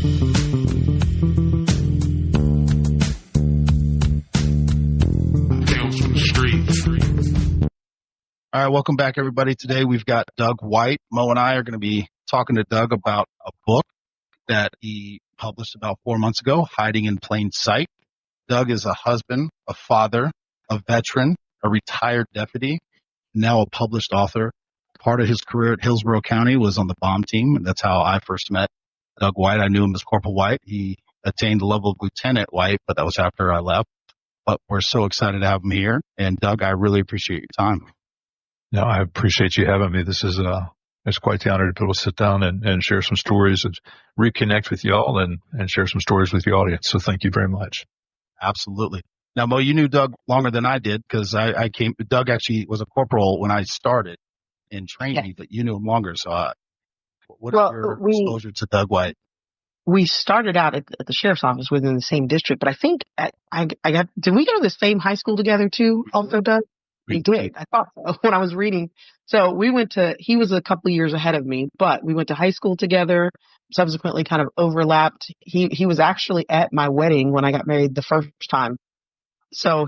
All right, welcome back, everybody. Today we've got Doug White. Mo and I are going to be talking to Doug about a book that he published about 4 months ago, Hiding in Plain Sight. Doug is a husband, a father, a veteran, a retired deputy, now a published author. Part of his career at Hillsborough County was on the bomb team, and that's how I first met Doug White. I knew him as Corporal White. He attained the level of Lieutenant White, but that was after I left. But we're so excited to have him here. And Doug, I really appreciate your time. No, I appreciate you having me. This is it's quite the honor to be able to sit down and share some stories and reconnect with y'all and share some stories with the audience. So thank you very much. Absolutely. Now, Mo, you knew Doug longer than I did because Doug actually was a corporal when I started in training, but you knew him longer. So what is your exposure to Doug White? We started out at the sheriff's office within the same district, but I think did we go to the same high school together too, also, Doug? We did. I thought so when I was reading. So he was a couple of years ahead of me, but we went to high school together, subsequently kind of overlapped. He was actually at my wedding when I got married the first time. So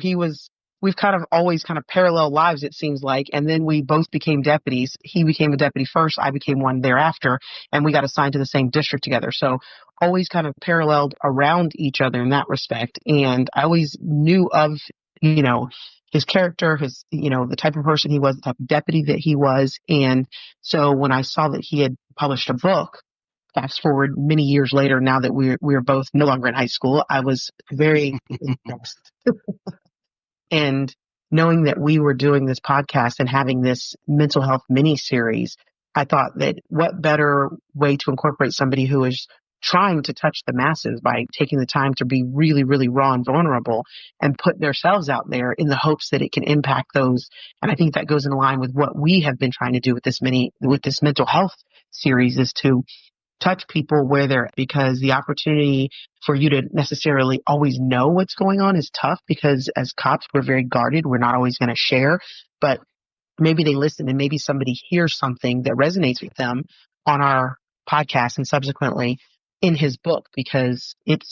we've kind of always kind of parallel lives, it seems like. And then we both became deputies. He became a deputy first. I became one thereafter, and we got assigned to the same district together. So always kind of paralleled around each other in that respect. And I always knew of, his character, the type of person he was, the type of deputy that he was. And so when I saw that he had published a book, fast forward many years later, now that we're both no longer in high school, I was very impressed. And knowing that we were doing this podcast and having this mental health mini series, I thought that what better way to incorporate somebody who is trying to touch the masses by taking the time to be really, really raw and vulnerable and put themselves out there in the hopes that it can impact those. And I think that goes in line with what we have been trying to do with this mental health series, is to touch people where they're at, because the opportunity for you to necessarily always know what's going on is tough, because as cops, we're very guarded. We're not always going to share, but maybe they listen and maybe somebody hears something that resonates with them on our podcast and subsequently in his book, because it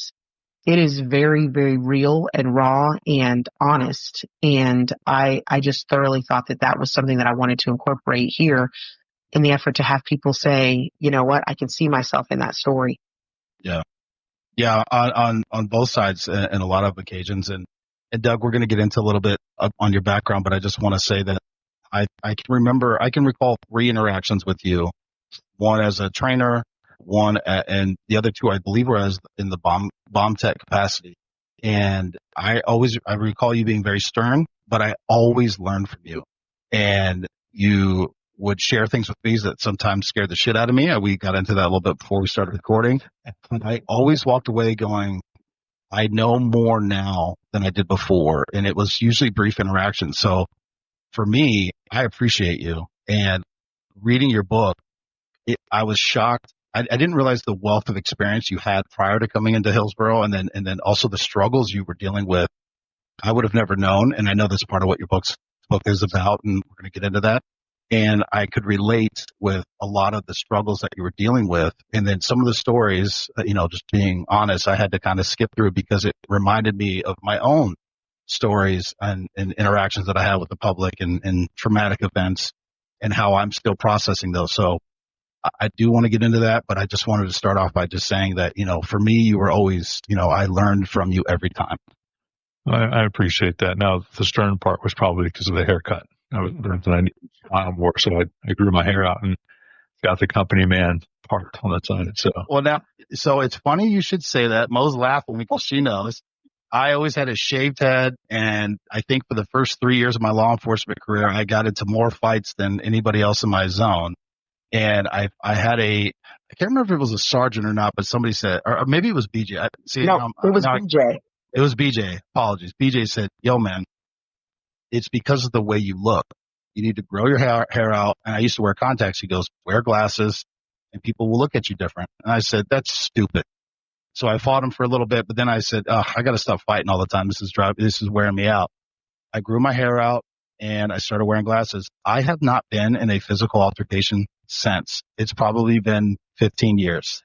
is very, very real and raw and honest. And I just thoroughly thought that was something that I wanted to incorporate here in the effort to have people say, you know what, I can see myself in that story. Yeah. Yeah. On both sides in a lot of occasions. And Doug, we're going to get into a little bit on your background, but I just want to say that I can recall 3 interactions with you, one as a trainer, and the other 2, I believe, were in the bomb tech capacity. And I recall you being very stern, but I always learned from you. And you would share things with me that sometimes scared the shit out of me. We got into that a little bit before we started recording. But I always walked away going, I know more now than I did before. And it was usually brief interactions. So for me, I appreciate you. And reading your book, I was shocked. I didn't realize the wealth of experience you had prior to coming into Hillsborough, and then also the struggles you were dealing with. I would have never known, and I know that's part of what your book is about, and we're going to get into that. And I could relate with a lot of the struggles that you were dealing with. And then some of the stories, just being honest, I had to kind of skip through because it reminded me of my own stories and interactions that I had with the public and traumatic events and how I'm still processing those. So I do want to get into that, but I just wanted to start off by just saying that, for me, you were always, I learned from you every time. I appreciate that. Now, the stern part was probably because of the haircut. I needed to smile more, so I grew my hair out and got the company man part on that side. So it's funny you should say that. Mo's laughing because she knows. I always had a shaved head, and I think for the first 3 years of my law enforcement career, I got into more fights than anybody else in my zone. And I had I can't remember if it was a sergeant or not, but somebody said, or maybe it was BJ. It was BJ. It was BJ. Apologies. BJ said, yo, man, it's because of the way you look. You need to grow your hair out. And I used to wear contacts. He goes, wear glasses and people will look at you different. And I said, that's stupid. So I fought him for a little bit, but then I said, I got to stop fighting all the time. This is wearing me out. I grew my hair out and I started wearing glasses. I have not been in a physical altercation since. It's probably been 15 years.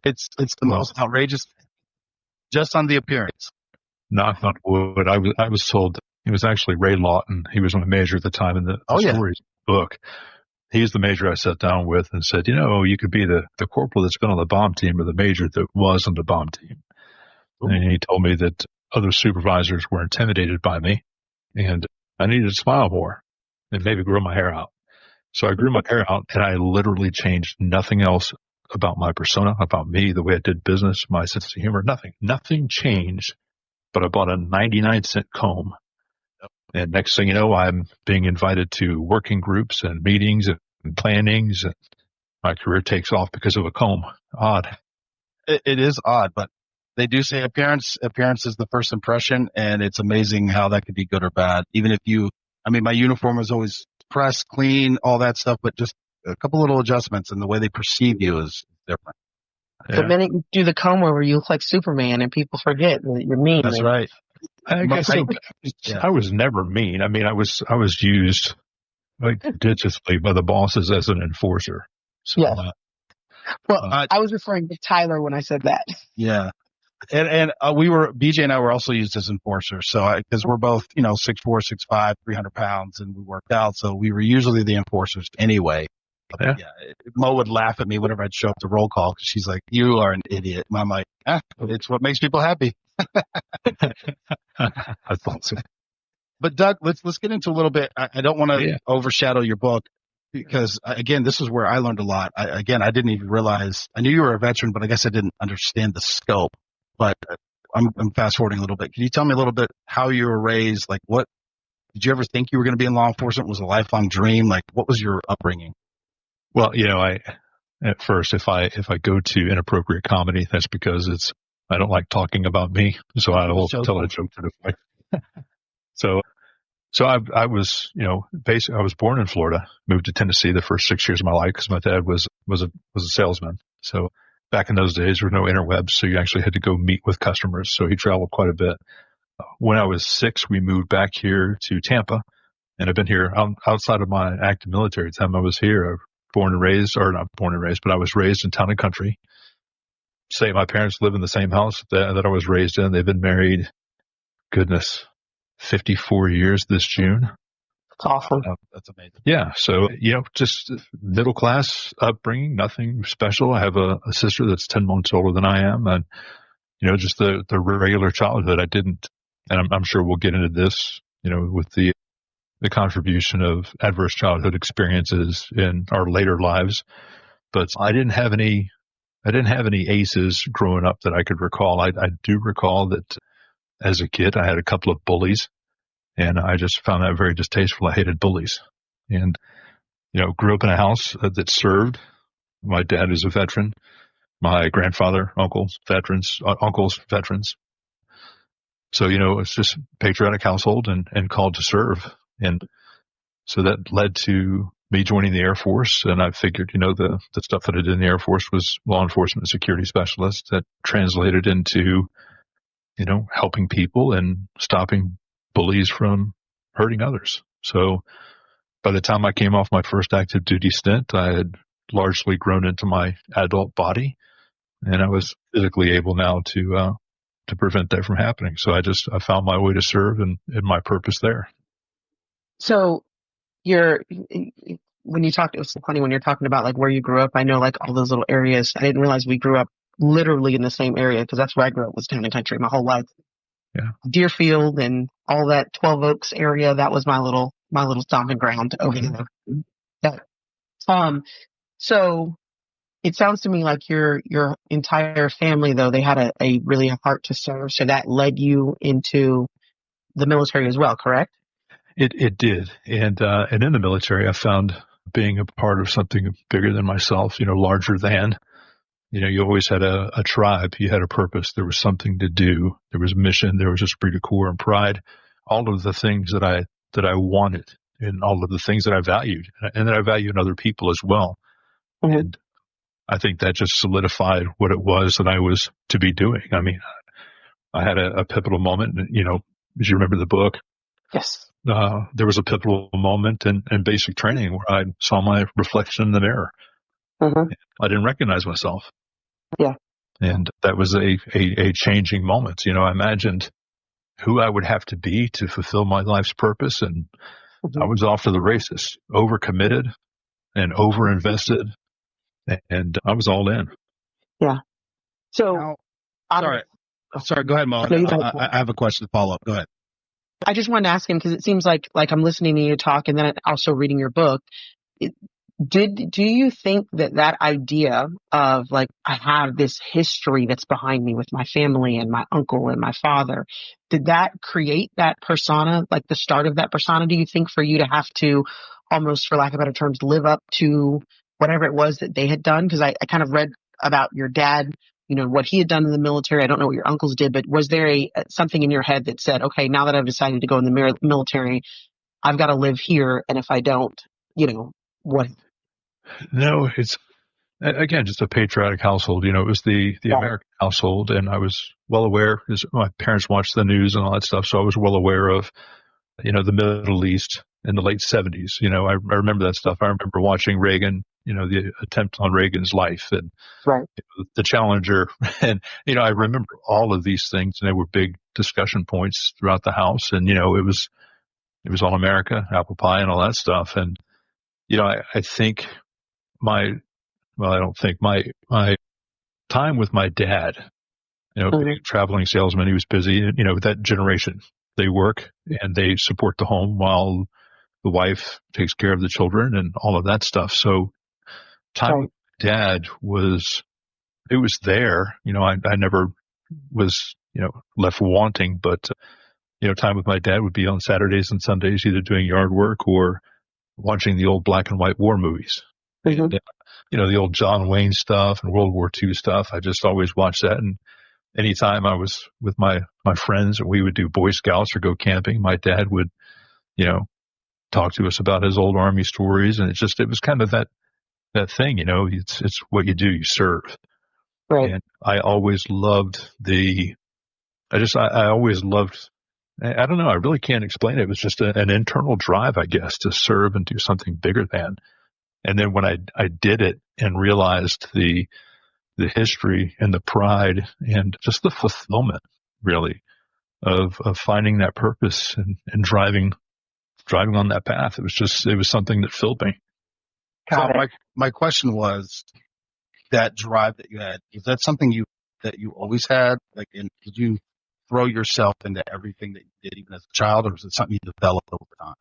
It's the most outrageous, just on the appearance. Knock on wood. I was told it was actually Ray Lawton. He was my major at the time in the stories book. He's the major I sat down with and said, you could be the corporal that's been on the bomb team or the major that was on the bomb team. Ooh. And he told me that other supervisors were intimidated by me and I needed to smile more and maybe grow my hair out. So I grew my hair out and I literally changed nothing else about my persona, about me, the way I did business, my sense of humor, nothing changed, but I bought a 99-cent comb. And next thing you know, I'm being invited to working groups and meetings and plannings, and my career takes off because of a comb. Odd. It is odd, but they do say appearance is the first impression, and it's amazing how that could be good or bad. Even if my uniform was always pressed, clean, all that stuff, but just a couple little adjustments and the way they perceive you is different. The minute you do the comb over, you look like Superman, and people forget that you're mean. That's right. I guess I was never mean. I was used digitally by the bosses as an enforcer. So, yeah. I was referring to Tyler when I said that. Yeah. And BJ and I were also used as enforcers. So because we're both, 6'4", 6'5", 300 pounds, and we worked out. So we were usually the enforcers anyway. Yeah. Mo would laugh at me whenever I'd show up to roll call because she's like, "You are an idiot." And I'm like, it's what makes people happy. I thought so. But Doug, let's get into a little bit. I don't want to overshadow your book because again, this is where I learned a lot. I didn't even realize. I knew you were a veteran, but I guess I didn't understand the scope. But I'm fast forwarding a little bit. Can you tell me a little bit how you were raised? Like, what did you ever think you were going to be in law enforcement? Was it a lifelong dream? Like, what was your upbringing? Well, at first, if I go to inappropriate comedy, that's because I don't like talking about me. So I will tell a joke to the point. So I was, basically I was born in Florida, moved to Tennessee the first 6 years of my life because my dad was a salesman. So back in those days, there were no interwebs. So you actually had to go meet with customers. So he traveled quite a bit. When I was 6, we moved back here to Tampa, and I've been here outside of my active military time. I was here. Not born and raised, but I was raised in town and country. My parents live in the same house that I was raised in. They've been married, 54 years this June. That's awesome. That's amazing. Yeah. So, just middle class upbringing, nothing special. I have a sister that's 10 months older than I am. And, just the regular childhood. I didn't, and I'm sure we'll get into this, with the contribution of adverse childhood experiences in our later lives. But I didn't have any aces growing up that I could recall. I do recall that as a kid, I had a couple of bullies, and I just found that very distasteful. I hated bullies, and, grew up in a house that served. My dad is a veteran. My grandfather, uncles, veterans. So, it's just patriotic household and called to serve. And so that led to me joining the Air Force. And I figured, the stuff that I did in the Air Force was law enforcement and security specialist that translated into, helping people and stopping bullies from hurting others. So by the time I came off my first active duty stint, I had largely grown into my adult body, and I was physically able now to prevent that from happening. So I found my way to serve and my purpose there. So when you talked, it was so funny when you're talking about like where you grew up. I know like all those little areas. I didn't realize we grew up literally in the same area because that's where I grew up, was town and country my whole life. Yeah. Deerfield and all that 12 Oaks area. That was my little stomping ground over there. So it sounds to me like your entire family, though, they had a really a heart to serve. So that led you into the military as well, correct? It did. And in the military, I found being a part of something bigger than myself, larger than, you always had a tribe. You had a purpose. There was something to do. There was a mission. There was esprit de corps and pride. All of the things that I wanted and all of the things that I valued and that I value in other people as well. Mm-hmm. And I think that just solidified what it was that I was to be doing. I mean, I had a pivotal moment, as you remember the book. Yes. There was a pivotal moment in basic training where I saw my reflection in the mirror. Mm-hmm. I didn't recognize myself. Yeah. And that was a changing moment. I imagined who I would have to be to fulfill my life's purpose. And I was off to the races, overcommitted and overinvested. And I was all in. Yeah. So, Now, sorry, go ahead, Mo. No, I have a question to follow up. Go ahead. I just wanted to ask him because it seems like I'm listening to you talk and then also reading your book. Do you think that idea of like, I have this history that's behind me with my family and my uncle and my father, did that create that persona, like the start of that persona? Do you think for you to have to almost, for lack of better terms, live up to whatever it was that they had done? Because I kind of read about your dad, what he had done in the military. I don't know what your uncles did, but was there something in your head that said, okay, now that I've decided to go in the military, I've got to live here. And if I don't, what? No, it's again just a patriotic household. It was the American household, and I was well aware. My parents watched the news and all that stuff, so I was well aware of the Middle East in the late 70s. I remember that stuff. I remember watching Reagan. The attempt on Reagan's life and the Challenger, and I remember all of these things, and they were big discussion points throughout the house. And it was All America, apple pie, and all that stuff. And I think I don't think my time with my dad, being a traveling salesman, he was busy. That generation, they work and they support the home while the wife takes care of the children and all of that stuff. So time with dad was there. I never was, left wanting, but, time with my dad would be on Saturdays and Sundays, either doing yard work or watching the old black and white war movies. And, the old John Wayne stuff and World War II stuff. I just always watched that. And anytime I was with my friends and we would do Boy Scouts or go camping, my dad would, talk to us about his old Army stories. And it was kind of that thing, it's what you do, you serve. Right. And I always loved I always loved, I don't know, I really can't explain it. It was just an internal drive, I guess, to serve and do something bigger than. And then when I did it and realized the history and the pride and just the fulfillment, really, of finding that purpose and driving on that path, it was something that filled me. So my question was, that drive that you had, is that something that you always had? Like, did you throw yourself into everything that you did even as a child, or was it something you developed over time?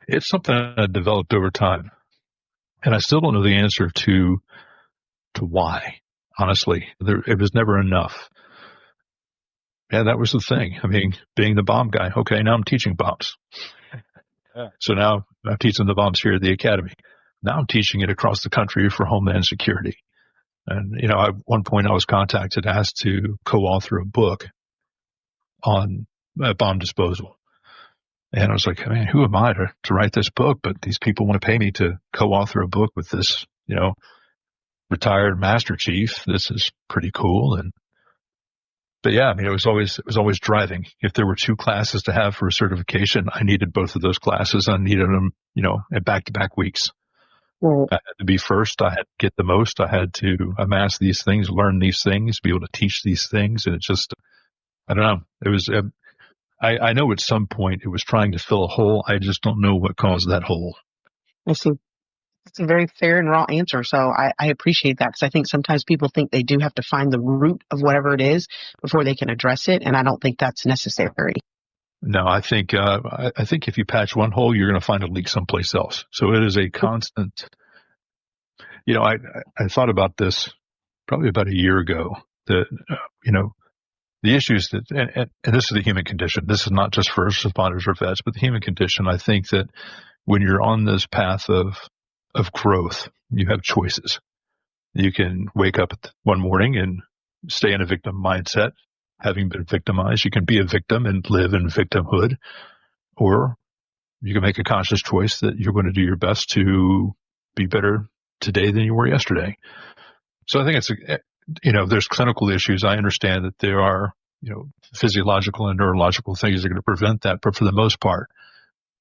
It's something I developed over time. And I still don't know the answer to why, honestly. It was never enough. And that was the thing. I mean, being the bomb guy, okay, now I'm teaching bombs. Yeah. So now I'm teaching the bombs here at the academy. Now I'm teaching it across the country for Homeland Security. And, at one point I was contacted, asked to co-author a book on bomb disposal. And I was like, man, who am I to write this book? But these people want to pay me to co-author a book with this, retired Master Chief. This is pretty cool. But yeah, I mean, it was always driving. If there were 2 classes to have for a certification, I needed both of those classes. I needed them, at back-to-back weeks. Right. I had to be first. I had to get the most. I had to amass these things, learn these things, be able to teach these things. And it just, I don't know. It was, I know at some point it was trying to fill a hole. I just don't know what caused that hole. I see. It's a very fair and raw answer. So I appreciate that, because I think sometimes people think they do have to find the root of whatever it is before they can address it. And I don't think that's necessary. No, I think if you patch one hole, you're going to find a leak someplace else. So it is a constant, I thought about this probably about a year ago that, the issues that, and this is the human condition. This is not just first responders or vets, but the human condition. I think that when you're on this path of growth, you have choices. You can wake up one morning and stay in a victim mindset, having been victimized. You can be a victim and live in victimhood, or you can make a conscious choice that you're going to do your best to be better today than you were yesterday. So I think it's, there's clinical issues. I understand that there are, physiological and neurological things that are going to prevent that. But for the most part,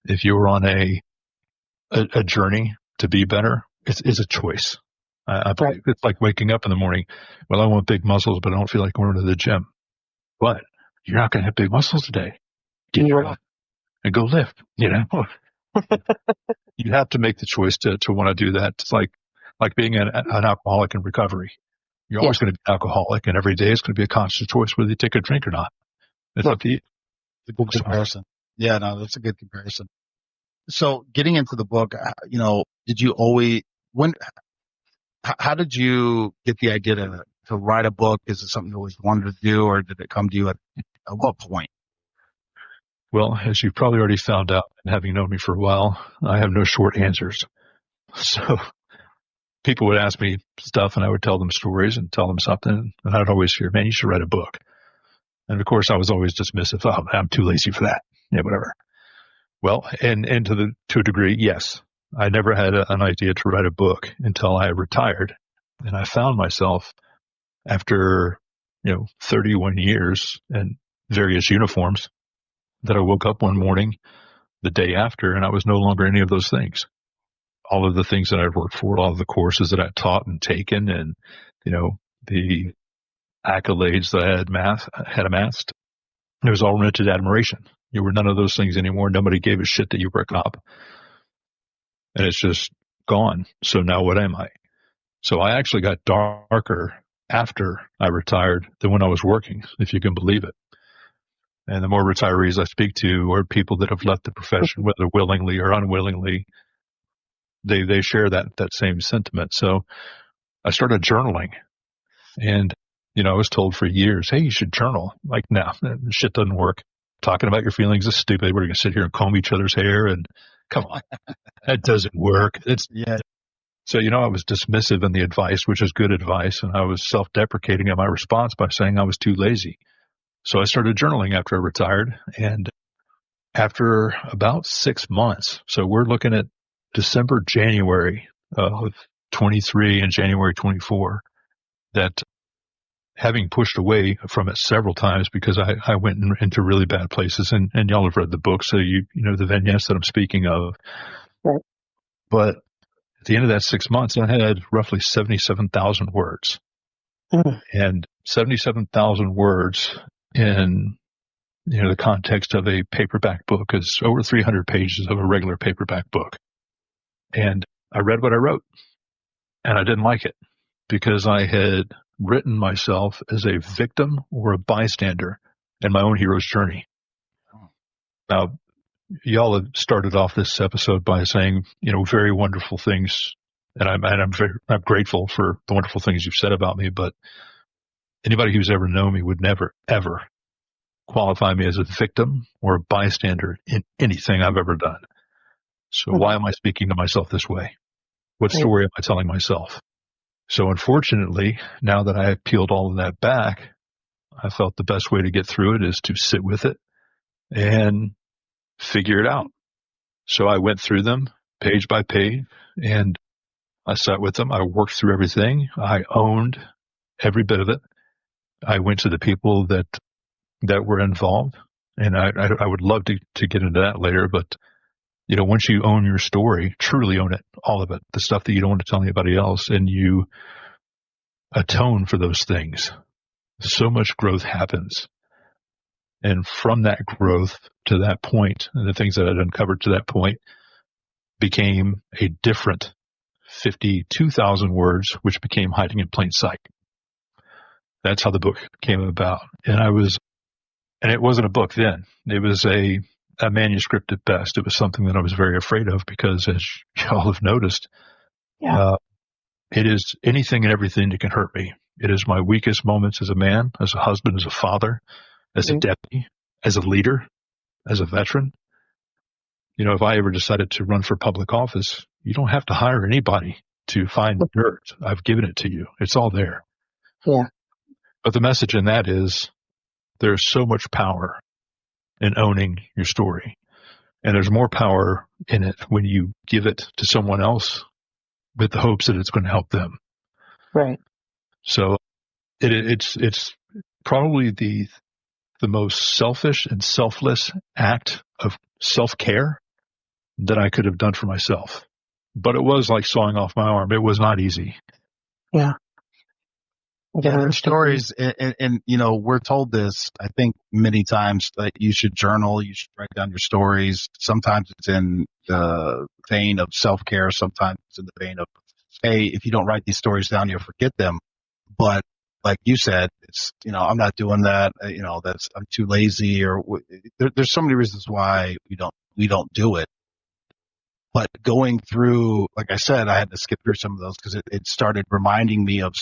if you're on a journey to be better, it's a choice. I believe it's like waking up in the morning. Well, I want big muscles, but I don't feel like going to the gym. But you're not going to have big muscles today. Get up and go lift. You have to make the choice to want to do that. It's like being an alcoholic in recovery. You're always going to be alcoholic, and every day it's going to be a conscious choice whether you take a drink or not. It's up to you. It's a good comparison. Yeah, no, that's a good comparison. So getting into the book, did you always, how did you get the idea to write a book? Is it something you always wanted to do, or did it come to you at what point? Well, as you've probably already found out, and having known me for a while, I have no short answers. So people would ask me stuff, and I would tell them stories and tell them something, and I'd always hear, man, you should write a book. And of course, I was always dismissive. Oh, I'm too lazy for that. Yeah, whatever. Well, and to a degree, yes. I never had an idea to write a book until I retired, and I found myself after 31 years and various uniforms that I woke up one morning the day after, and I was no longer any of those things. All of the things that I'd worked for, all of the courses that I taught and taken, and the accolades that I had amassed, it was all rented admiration. You were none of those things anymore. Nobody gave a shit that you were a cop. And it's just gone. So now what am I? So I actually got darker after I retired than when I was working, if you can believe it. And the more retirees I speak to, or people that have left the profession, whether willingly or unwillingly, they share that same sentiment. So I started journaling, and I was told for years, hey, you should journal. Like, no, shit doesn't work. Talking about your feelings is stupid. We're going to sit here and comb each other's hair, and come on, that doesn't work. So, I was dismissive in the advice, which is good advice, and I was self-deprecating in my response by saying I was too lazy. So I started journaling after I retired, and after about 6 months, so we're looking at December, January of 23 and January 24, that having pushed away from it several times because I went into really bad places, and y'all have read the book, so you know the vignettes that I'm speaking of. Right. But at the end of that 6 months, I had roughly 77,000 words. And 77,000 words in the context of a paperback book is over 300 pages of a regular paperback book. And I read what I wrote, and I didn't like it because I had written myself as a victim or a bystander in my own hero's journey. Now, y'all have started off this episode by saying, very wonderful things, and I'm grateful for the wonderful things you've said about me, but anybody who's ever known me would never, ever qualify me as a victim or a bystander in anything I've ever done. So why am I speaking to myself this way? What story am I telling myself? So unfortunately, now that I have peeled all of that back, I felt the best way to get through it is to sit with it and figure it out. So I went through them page by page, and I sat with them. I worked through everything. I owned every bit of it. I went to the people that were involved, and I would love to get into that later, but once you own your story, truly own it, all of it, the stuff that you don't want to tell anybody else, and you atone for those things, so much growth happens. And from that growth to that point, and the things that I'd uncovered to that point became a different 52,000 words, which became Hiding in Plain Sight. That's how the book came about. And it wasn't a book then. It was a manuscript at best. It was something that I was very afraid of because, as y'all have noticed, it is anything and everything that can hurt me. It is my weakest moments as a man, as a husband, as a father, as a deputy, as a leader, as a veteran. If I ever decided to run for public office, you don't have to hire anybody to find dirt. I've given it to you. It's all there. Yeah. But the message in that is there's so much power in owning your story. And there's more power in it when you give it to someone else with the hopes that it's going to help them. Right. So it's probably the most selfish and selfless act of self-care that I could have done for myself. But it was like sawing off my arm. It was not easy. Yeah. Yeah, stories, and we're told this, I think, many times, that you should journal, you should write down your stories. Sometimes it's in the vein of self-care, sometimes it's in the vein of, hey, if you don't write these stories down, you'll forget them. But like you said, it's, I'm not doing that. I'm too lazy, or there's so many reasons why we don't do it. But going through, like I said, I had to skip through some of those because it started reminding me of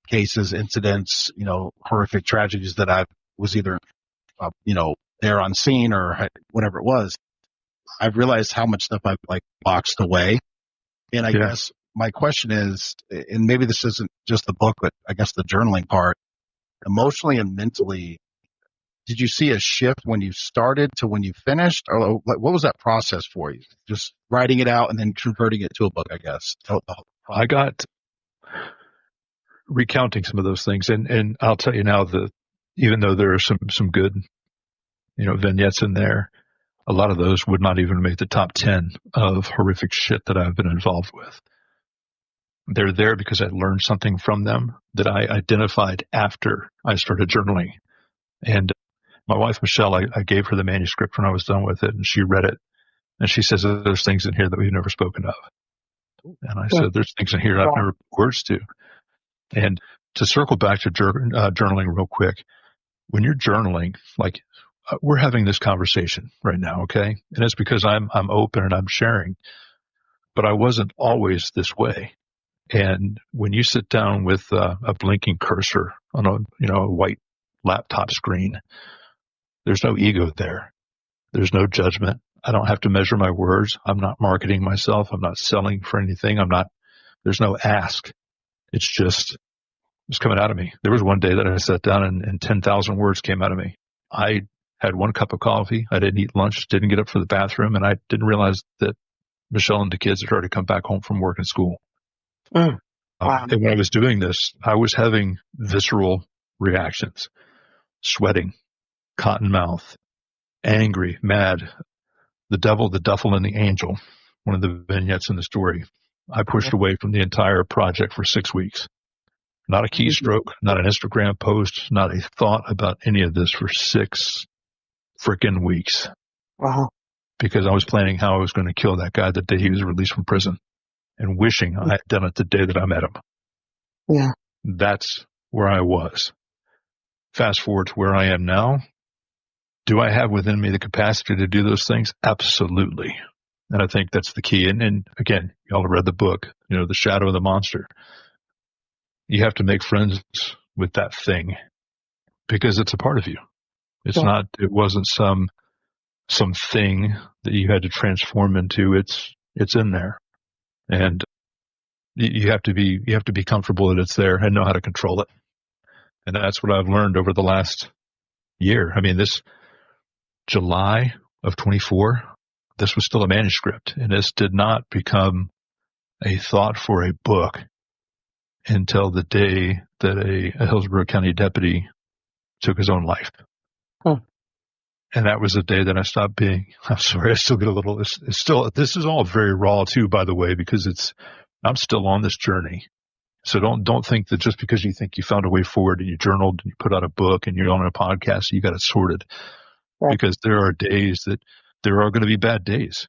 cases, incidents, horrific tragedies that I was either, there on scene or whatever it was. I've realized how much stuff I've boxed away. And I guess my question is, and maybe this isn't just the book, but I guess the journaling part, emotionally and mentally, did you see a shift when you started to when you finished, or what was that process for you? Just writing it out and then converting it to a book, I guess. I got recounting some of those things, and I'll tell you now that even though there are some good, vignettes in there, a lot of those would not even make the top 10 of horrific shit that I've been involved with. They're there because I learned something from them that I identified after I started journaling. And my wife, Michelle, I gave her the manuscript when I was done with it, and she read it. And she says, there's things in here that we've never spoken of. And I said, there's things in here I've never put words to. And to circle back to journaling real quick, when you're journaling, we're having this conversation right now, okay? And it's because I'm open and I'm sharing. But I wasn't always this way. And when you sit down with a blinking cursor on a white laptop screen, there's no ego there. There's no judgment. I don't have to measure my words. I'm not marketing myself. I'm not selling for anything. There's no ask. It's coming out of me. There was one day that I sat down and 10,000 words came out of me. I had one cup of coffee. I didn't eat lunch, didn't get up for the bathroom, and I didn't realize that Michelle and the kids had already come back home from work and school. Wow. And when I was doing this, I was having visceral reactions, sweating, cotton mouth, angry, mad, the devil, the duffel, and the angel, one of the vignettes in the story. I pushed away from the entire project for 6 weeks. Not a keystroke, not an Instagram post, not a thought about any of this for 6 frickin' weeks. Wow. Because I was planning how I was going to kill that guy the day he was released from prison, and wishing I had done it the day that I met him. Yeah. That's where I was. Fast forward to where I am now. Do I have within me the capacity to do those things? Absolutely. And I think that's the key. And again, y'all have read the book, The Shadow of the Monster. You have to make friends with that thing because it's a part of you. It wasn't some thing that you had to transform into. It's in there. And you have to be comfortable that it's there and know how to control it. And that's what I've learned over the last year. I mean, this July of 24, this was still a manuscript, and this did not become a thought for a book until the day that a Hillsborough County deputy took his own life. And that was the day that I stopped being, I'm sorry, I still get a little, this is all very raw too, by the way, because I'm still on this journey. So don't think that just because you think you found a way forward and you journaled and you put out a book and you're on a podcast, you got it sorted. Right. Because there are days that there are going to be bad days,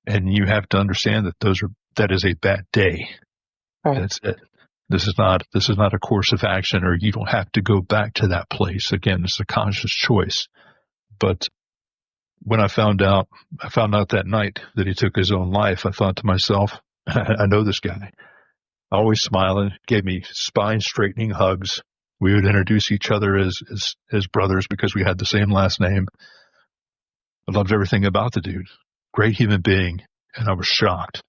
and you have to understand that is a bad day. Right. That's it. This is not a course of action, or you don't have to go back to that place. Again, it's a conscious choice. But when I found out that night that he took his own life, I thought to myself, I know this guy. Always smiling, gave me spine-straightening hugs. We would introduce each other as brothers because we had the same last name. I loved everything about the dude. Great human being, and I was shocked.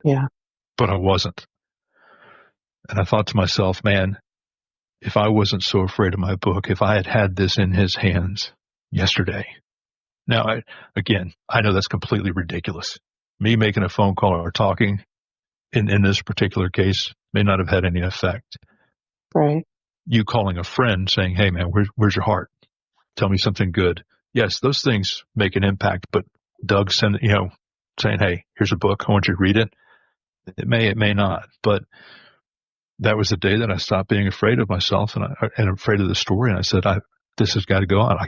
Yeah. But I wasn't. And I thought to myself, man, if I wasn't so afraid of my book, if I had had this in his hands yesterday. Now, I know that's completely ridiculous. Me making a phone call or talking in this particular case may not have had any effect. Right. You calling a friend saying, hey, man, where's your heart? Tell me something good. Yes, those things make an impact, but Doug saying, hey, here's a book. I want you to read it. It may not. But that was the day that I stopped being afraid of myself and afraid of the story. And I said, this has got to go on. I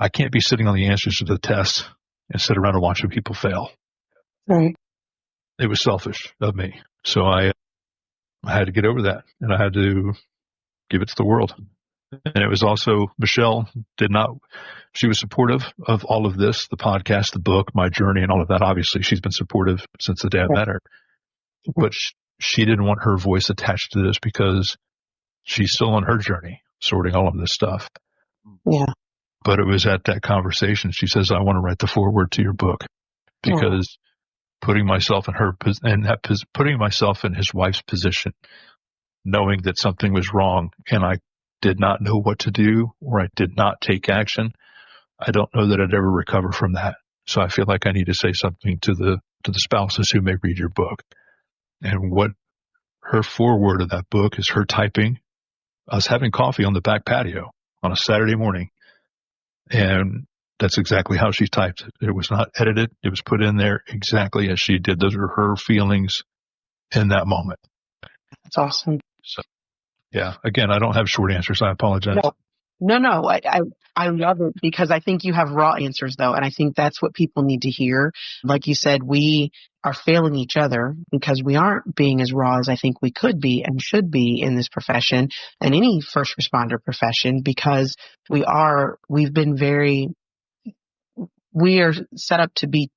can't be sitting on the answers to the test and sit around and watching people fail. Right. It was selfish of me. So I had to get over that, and I had to give it to the world. And it was also, Michelle she was supportive of all of this, the podcast, the book, my journey, and all of that. Obviously, she's been supportive since the day I met her. But she didn't want her voice attached to this because she's still on her journey, sorting all of this stuff. Yeah. But it was at that conversation, she says, I want to write the foreword to your book, because putting myself putting myself in his wife's position, knowing that something was wrong and I did not know what to do, or I did not take action, I don't know that I'd ever recover from that. So I feel like I need to say something to the spouses who may read your book. And what her foreword of that book is her typing, us having coffee on the back patio on a Saturday morning. And that's exactly how she typed it. It was not edited. It was put in there exactly as she did. Those are her feelings in that moment. That's awesome. So, yeah, again, I don't have short answers. I apologize. No. I love it, because I think you have raw answers, though. And I think that's what people need to hear. Like you said, we are failing each other because we aren't being as raw as I think we could be and should be in this profession and any first responder profession, because we are set up to be,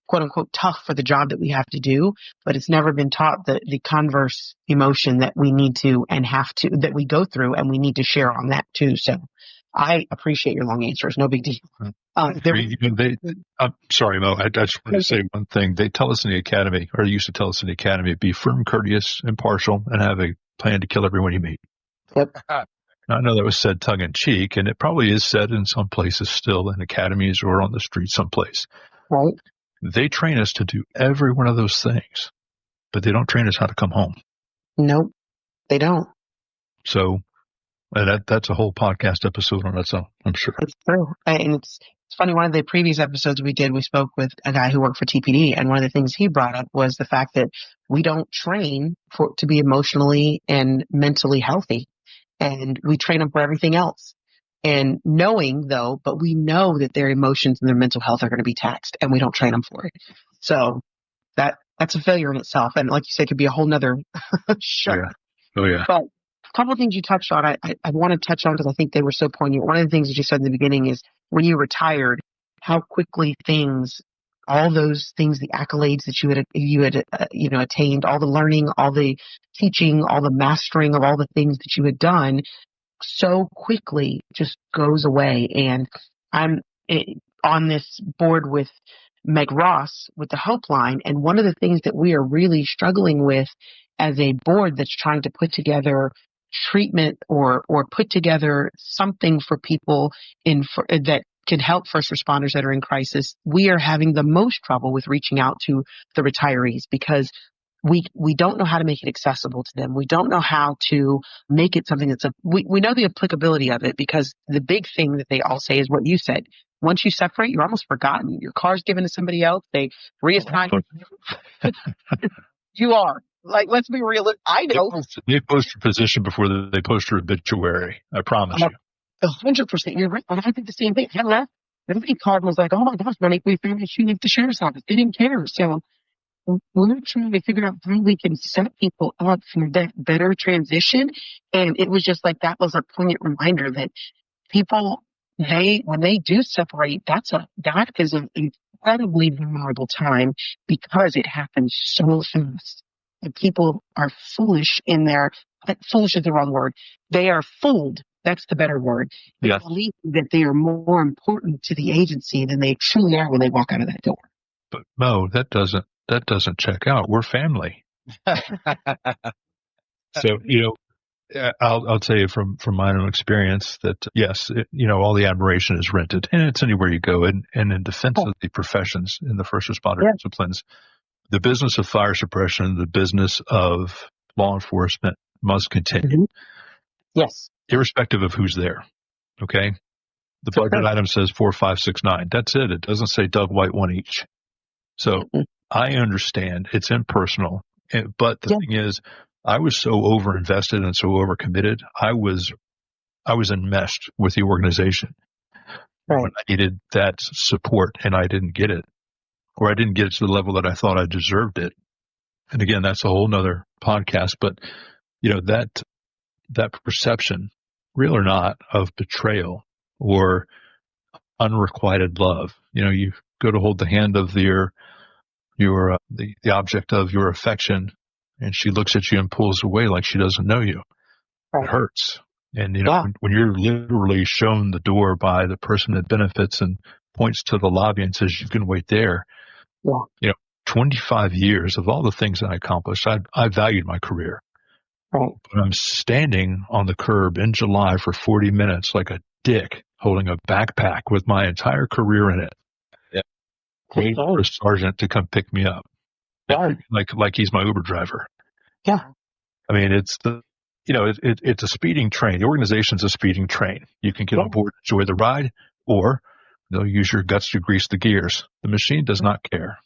quote unquote, tough for the job that we have to do, but it's never been taught the converse emotion that we need to and have to, that we go through, and we need to share on that too. So I appreciate your long answers. No big deal. I'm sorry, Mo. I just want to say one thing. They tell us in the academy, or they used to tell us in the academy, be firm, courteous, impartial, and have a plan to kill everyone you meet. Yep. I know that was said tongue in cheek, and it probably is said in some places still, in academies or on the street someplace. Right. They train us to do every one of those things, but they don't train us how to come home. Nope, they don't. So that's a whole podcast episode on its own, I'm sure. It's true. And it's funny, one of the previous episodes we did, we spoke with a guy who worked for TPD, and one of the things he brought up was the fact that we don't train to be emotionally and mentally healthy, and we train them for everything else. And but we know that their emotions and their mental health are going to be taxed, and we don't train them for it. So that's a failure in itself. And like you said, it could be a whole nother show. Oh, yeah. But a couple of things you touched on, I want to touch on because I think they were so poignant. One of the things that you said in the beginning is when you retired, how quickly all those things, the accolades that you had attained, all the learning, all the teaching, all the mastering of all the things that you had done, so quickly just goes away. And I'm on this board with Meg Ross with the Helpline, and one of the things that we are really struggling with as a board that's trying to put together treatment or put together something for people that can help first responders that are in crisis, we are having the most trouble with reaching out to the retirees, because we don't know how to make it accessible to them. We don't know how to make it something we know the applicability of it, because the big thing that they all say is what you said. Once you separate, you're almost forgotten. Your car's given to somebody else. They reassign. You are. Like, let's be realistic. I know. They post your position before they post your obituary. I promise you. 100%. You're right. And I think the same thing. Everybody called and was like, oh my gosh, Monique, we found a shooting at the sheriff's office. They didn't care. So we're trying to figure out how we can set people up for that better transition. And it was just like, that was a poignant reminder that people, when they do separate, that is an incredibly vulnerable time, because it happens so fast. And people are foolish foolish is the wrong word. They are fooled. That's the better word. They believe that they are more important to the agency than they truly are when they walk out of that door. But Mo, that doesn't check out. We're family. So, I'll tell you from my own experience that yes, all the admiration is rented, and it's anywhere you go. And in defense of the professions in the first responder disciplines, the business of fire suppression, the business of law enforcement must continue. Mm-hmm. Yes. Irrespective of who's there. Okay. The budget item says 4, 5, 6, 9. That's it. It doesn't say Doug White, one each. So I understand it's impersonal, but the thing is, I was so overinvested and so overcommitted. I was enmeshed with the organization when I needed that support and I didn't get it, or I didn't get it to the level that I thought I deserved it. And again, that's a whole nother podcast, but that perception, real or not, of betrayal or unrequited love. You go to hold the hand of the object of your affection, and she looks at you and pulls away like she doesn't know you. It hurts. And when you're literally shown the door by the person that benefits and points to the lobby and says you can wait there. 25 years of all the things that I accomplished, I valued my career. But I'm standing on the curb in July for 40 minutes like a dick holding a backpack with my entire career in it. Waiting for a sergeant to come pick me up. Like he's my Uber driver. Yeah. I mean, it's it's a speeding train. The organization's a speeding train. You can get on board, enjoy the ride, or they'll use your guts to grease the gears. The machine does not care.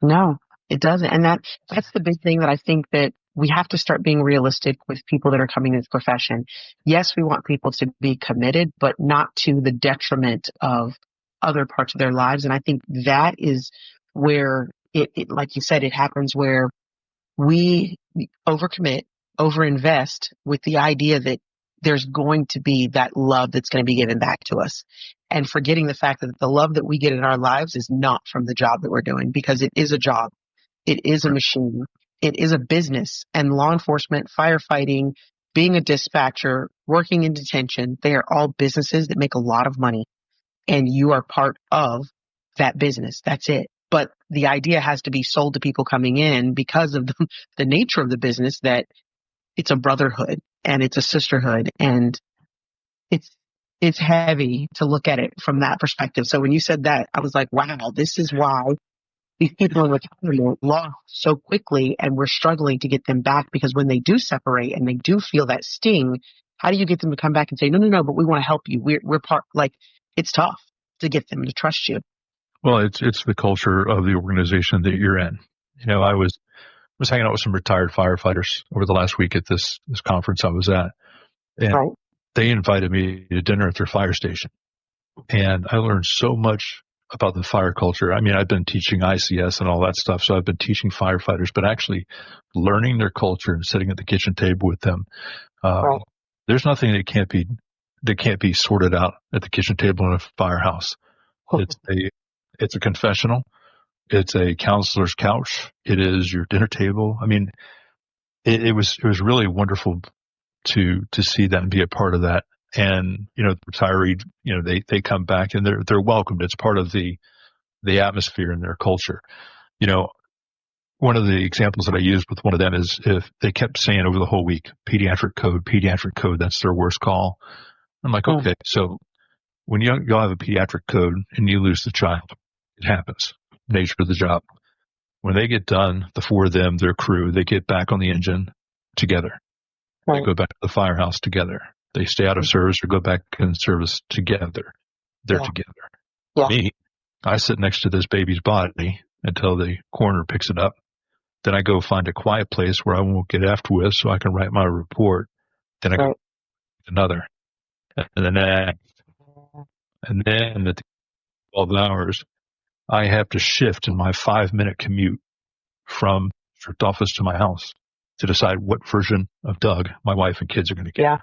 No, it doesn't. And that's the big thing that I think that we have to start being realistic with people that are coming into the profession. Yes, we want people to be committed, but not to the detriment of other parts of their lives. And I think that is where it like you said, it happens where we overcommit, overinvest with the idea that there's going to be that love that's going to be given back to us, and forgetting the fact that the love that we get in our lives is not from the job that we're doing, because it is a job. It is a machine. It is a business, and law enforcement, firefighting, being a dispatcher, working in detention, they are all businesses that make a lot of money, and you are part of that business. That's it. But the idea has to be sold to people coming in because of the nature of the business, that it's a brotherhood and it's a sisterhood, and it's heavy to look at it from that perspective. So when you said that, I was like, wow, this is why these people in retirement lost so quickly, and we're struggling to get them back, because when they do separate and they do feel that sting, how do you get them to come back and say, no, but we want to help you. We're part, like, it's tough to get them to trust you. Well, it's the culture of the organization that you're in. I was hanging out with some retired firefighters over the last week at this conference I was at, and they invited me to dinner at their fire station. And I learned so much about the fire culture. I mean, I've been teaching ICS and all that stuff, so I've been teaching firefighters, but actually learning their culture and sitting at the kitchen table with them. There's nothing that can't be sorted out at the kitchen table in a firehouse. It's a confessional. It's a counselor's couch. It is your dinner table. I mean, it was really wonderful to see that and be a part of that. And, the retiree, they come back and they're welcomed. It's part of the atmosphere and their culture. One of the examples that I used with one of them is, if they kept saying over the whole week, pediatric code, that's their worst call. I'm like, okay, so when you have a pediatric code and you lose the child, it happens. Nature of the job. When they get done, the four of them, their crew, they get back on the engine together. They go back to the firehouse together. They stay out of service or go back in service together. They're together. Me, I sit next to this baby's body until the coroner picks it up. Then I go find a quiet place where I won't get effed with so I can write my report. Then I go another. And then at 12 hours, I have to shift in my 5-minute commute from district office to my house to decide what version of Doug my wife and kids are going to get.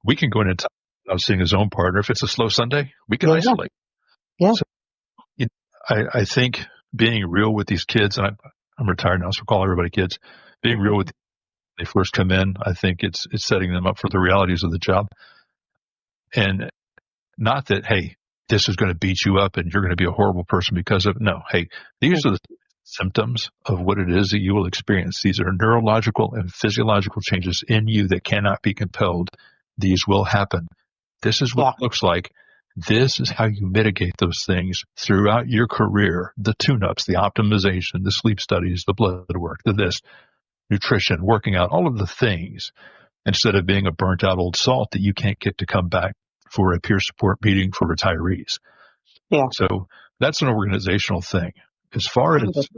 We can go in and talk about seeing his own partner. If it's a slow Sunday, we can isolate. So, I think being real with these kids, and I'm retired now, so I call everybody kids, being real with them when they first come in, I think it's setting them up for the realities of the job. And not that, hey, this is going to beat you up and you're going to be a horrible person because of, no, hey, these are the symptoms of what it is that you will experience. These are neurological and physiological changes in you that cannot be compelled. These will happen. This is what it looks like. This is how you mitigate those things throughout your career. The tune-ups, the optimization, the sleep studies, the blood work, this, nutrition, working out, all of the things, instead of being a burnt out old salt that you can't get to come back for a peer support meeting for retirees. So that's an organizational thing. As far as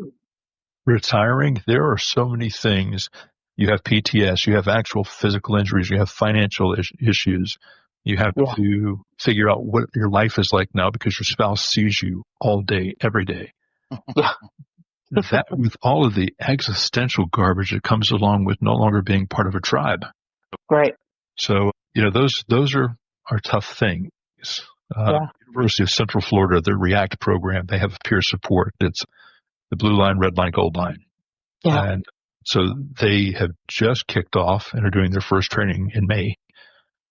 retiring, there are so many things You have PTS, you have actual physical injuries, you have financial issues. You have to figure out what your life is like now because your spouse sees you all day, every day. Yeah. That with all of the existential garbage that comes along with no longer being part of a tribe. Right. So, those are tough things. University of Central Florida, their REACT program, they have peer support. It's the blue line, red line, gold line. Yeah. And so they have just kicked off and are doing their first training in May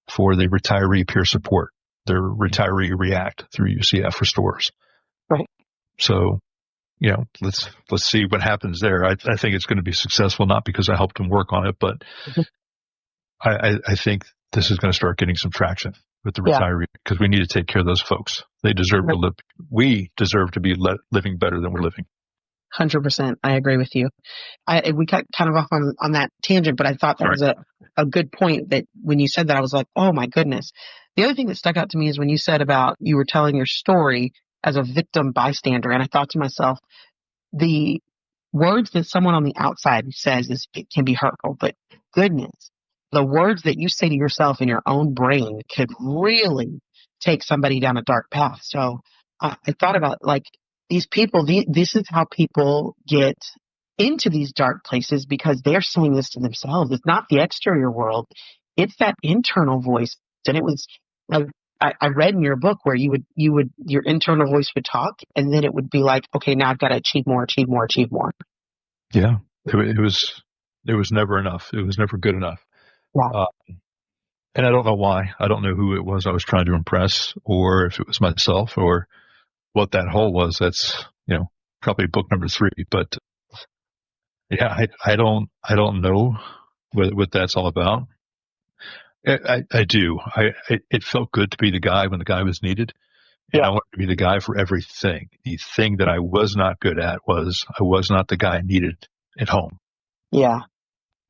for the retiree peer support, their retiree REACT through UCF Restores. Right. So, let's see what happens there. I think it's going to be successful, not because I helped them work on it, but I think this is going to start getting some traction with the retiree because we need to take care of those folks. They deserve to live. We deserve to be living better than we're living. 100%. I agree with you. We got kind of off on that tangent, but I thought that was a good point that when you said that, I was like, oh my goodness. The other thing that stuck out to me is when you said about you were telling your story as a victim bystander. And I thought to myself, the words that someone on the outside says it can be hurtful, but goodness, the words that you say to yourself in your own brain could really take somebody down a dark path. So I thought about like these people, this is how people get into these dark places because they're saying this to themselves. It's not the exterior world. It's that internal voice. And it was, I read in your book where your internal voice would talk and then it would be like, okay, now I've got to achieve more. Yeah. It was never enough. It was never good enough. Yeah. And I don't know why. I don't know who it was I was trying to impress or if it was myself or what that hole was. That's, probably book number 3, but yeah, I don't know what that's all about. I do. It felt good to be the guy when the guy was needed. And I wanted to be the guy for everything. The thing that I was not good at was I was not the guy needed at home. Yeah.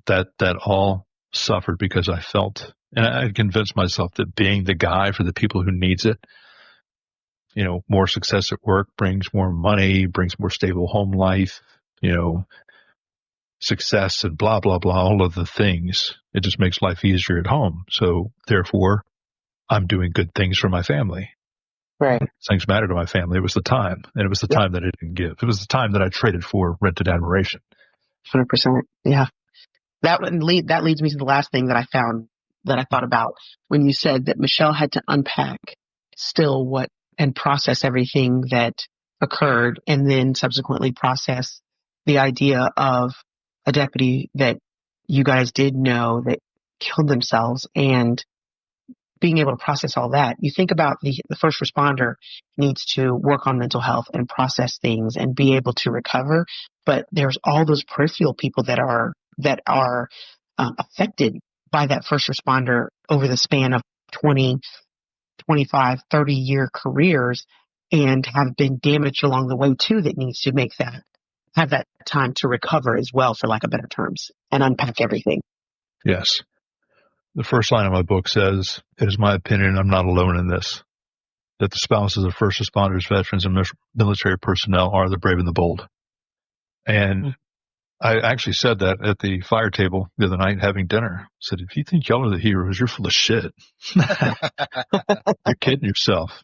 That all suffered because I felt, and I convinced myself that being the guy for the people who needs it, more success at work brings more money, brings more stable home life, success and blah, blah, blah, all of the things. It just makes life easier at home. So therefore, I'm doing good things for my family. Right. Things matter to my family. It was the time, and it was the time that I didn't give. It was the time that I traded for rented admiration. 100%. Yeah. That leads me to the last thing that I found that I thought about when you said that Michelle had to unpack still and process everything that occurred and then subsequently process the idea of a deputy that you guys did know that killed themselves and being able to process all that. You think about the first responder needs to work on mental health and process things and be able to recover. But there's all those peripheral people that are affected by that first responder over the span of 20, 25, 30-year careers and have been damaged along the way too that needs to have that time to recover as well, for lack of better terms, and unpack everything. Yes. The first line of my book says, "It is my opinion, and I'm not alone in this, that the spouses of first responders, veterans, and military personnel are the brave and the bold." And I actually said that at the fire table the other night having dinner. I said, if you think y'all are the heroes, you're full of shit. You're kidding yourself.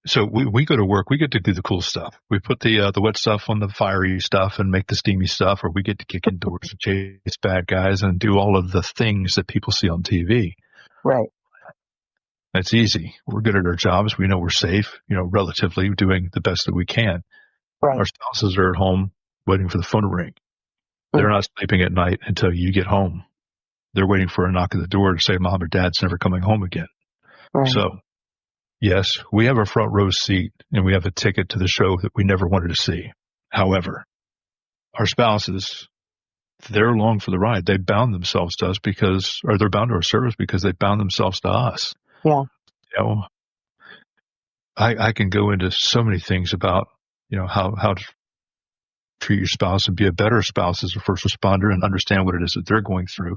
So we go to work. We get to do the cool stuff. We put the wet stuff on the fiery stuff and make the steamy stuff, or we get to kick in doors and chase bad guys and do all of the things that people see on TV. Right. That's easy. We're good at our jobs. We know we're safe, relatively doing the best that we can. Right. Our spouses are at home waiting for the phone to ring. They're not sleeping at night until you get home. They're waiting for a knock at the door to say mom or dad's never coming home again. Right. So, yes, we have a front row seat and we have a ticket to the show that we never wanted to see. However, our spouses, they're along for the ride. They bound themselves to us they're bound to our service because they bound themselves to us. Yeah. I can go into so many things about, how to treat your spouse and be a better spouse as a first responder and understand what it is that they're going through.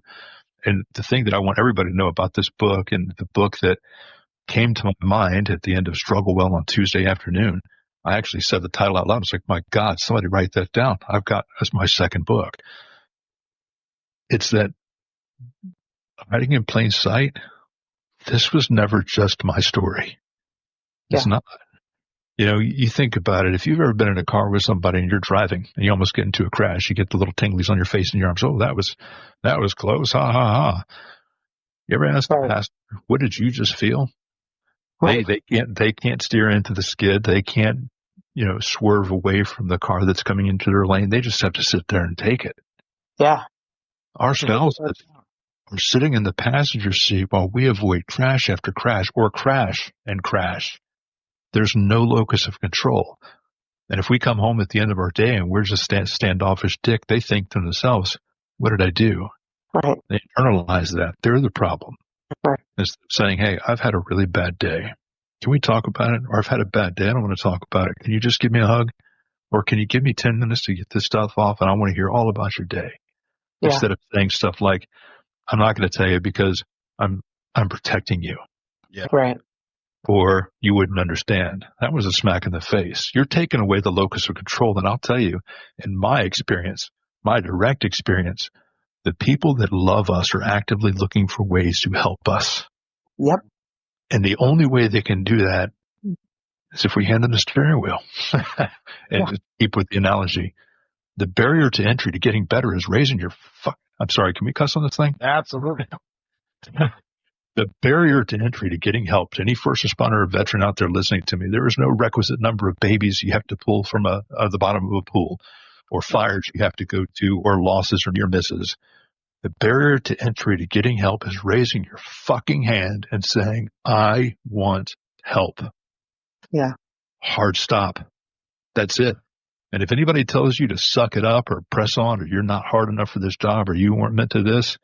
And the thing that I want everybody to know about this book, and the book that came to my mind at the end of Struggle Well on Tuesday afternoon, I actually said the title out loud. I was like, my God, somebody write that down. That's my second book. it's that hiding in plain sight. This was never just my story. It's not. You think about it. If you've ever been in a car with somebody and you're driving and you almost get into a crash, you get the little tinglies on your face and your arms. Oh, that was close. Ha ha ha. You ever ask the passenger, what did you just feel? Right. They can't steer into the skid. They can't, swerve away from the car that's coming into their lane. They just have to sit there and take it. Yeah. Our spouses are sitting in the passenger seat while we avoid crash after crash or crash and crash. There's no locus of control. And if we come home at the end of our day and we're just standoffish dick, they think to themselves, what did I do? Right. They internalize that. They're the problem. Right. Instead of saying, hey, I've had a really bad day. Can we talk about it? Or I've had a bad day. I don't want to talk about it. Can you just give me a hug? Or can you give me 10 minutes to get this stuff off? And I want to hear all about your day. Yeah. Instead of saying stuff like, I'm not going to tell you because I'm protecting you. Yeah. Right. Or you wouldn't understand. That was a smack in the face. You're taking away the locus of control. And I'll tell you, in my experience, my direct experience, the people that love us are actively looking for ways to help us. Yep. And the only way they can do that is if we hand them the steering wheel. And to keep with the analogy, the barrier to entry to getting better is raising your I'm sorry, can we cuss on this thing? Absolutely. The barrier to entry to getting help, to any first responder or veteran out there listening to me, there is no requisite number of babies you have to pull from the bottom of a pool, or fires you have to go to, or losses or near misses. The barrier to entry to getting help is raising your fucking hand and saying, I want help. Yeah. Hard stop. That's it. And if anybody tells you to suck it up or press on or you're not hard enough for this job or you weren't meant to this,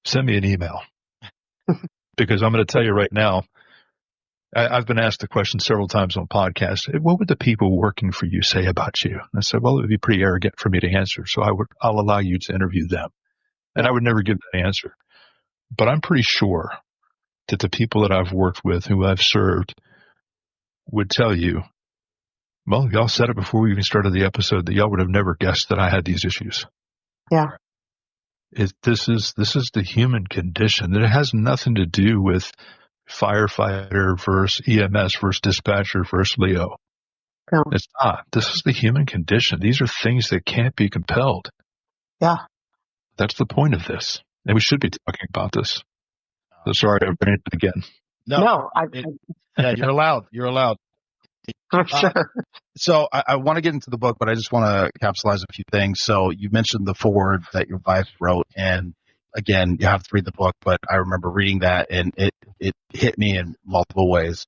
send me an email. Because I'm going to tell you right now, I've been asked the question several times on podcasts. What would the people working for you say about you? And I said, well, it would be pretty arrogant for me to answer. So I'll allow you to interview them. And I would never give that answer. But I'm pretty sure that the people that I've worked with, who I've served, would tell you, well, y'all said it before we even started the episode, that y'all would have never guessed that I had these issues. Yeah. This is the human condition. It has nothing to do with firefighter versus EMS versus dispatcher versus Leo. No. It's not. This is the human condition. These are things that can't be compelled. Yeah. That's the point of this. And we should be talking about this. So sorry to bring it again. No. Yeah, you're allowed. You're allowed. For sure. So I want to get into the book, but I just want to capsulize a few things. So you mentioned the foreword that your wife wrote, and again, you have to read the book, but I remember reading that and it hit me in multiple ways,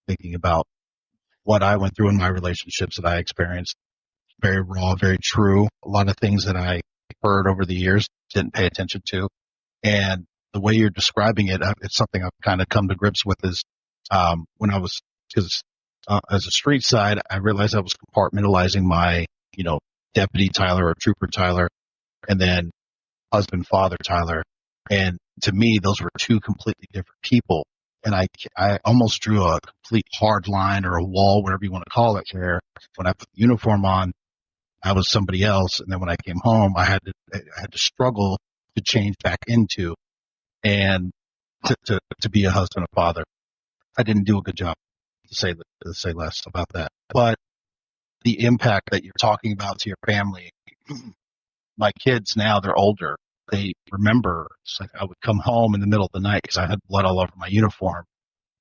thinking about what I went through in my relationships that I experienced. Very raw, very true. A lot of things that I heard over the years, didn't pay attention to. And the way you're describing it, it's something I've kind of come to grips with is, when I was, because as a street side, I realized I was compartmentalizing my, deputy Tyler or trooper Tyler, and then husband, father Tyler. And to me, those were two completely different people. And I almost drew a complete hard line or a wall, whatever you want to call it, where when I put the uniform on, I was somebody else. And then when I came home, I had to struggle to change back into and to be a husband and father. I didn't do a good job, to say less about that. But the impact that you're talking about to your family, my kids now, they're older. They remember, it's like I would come home in the middle of the night because I had blood all over my uniform.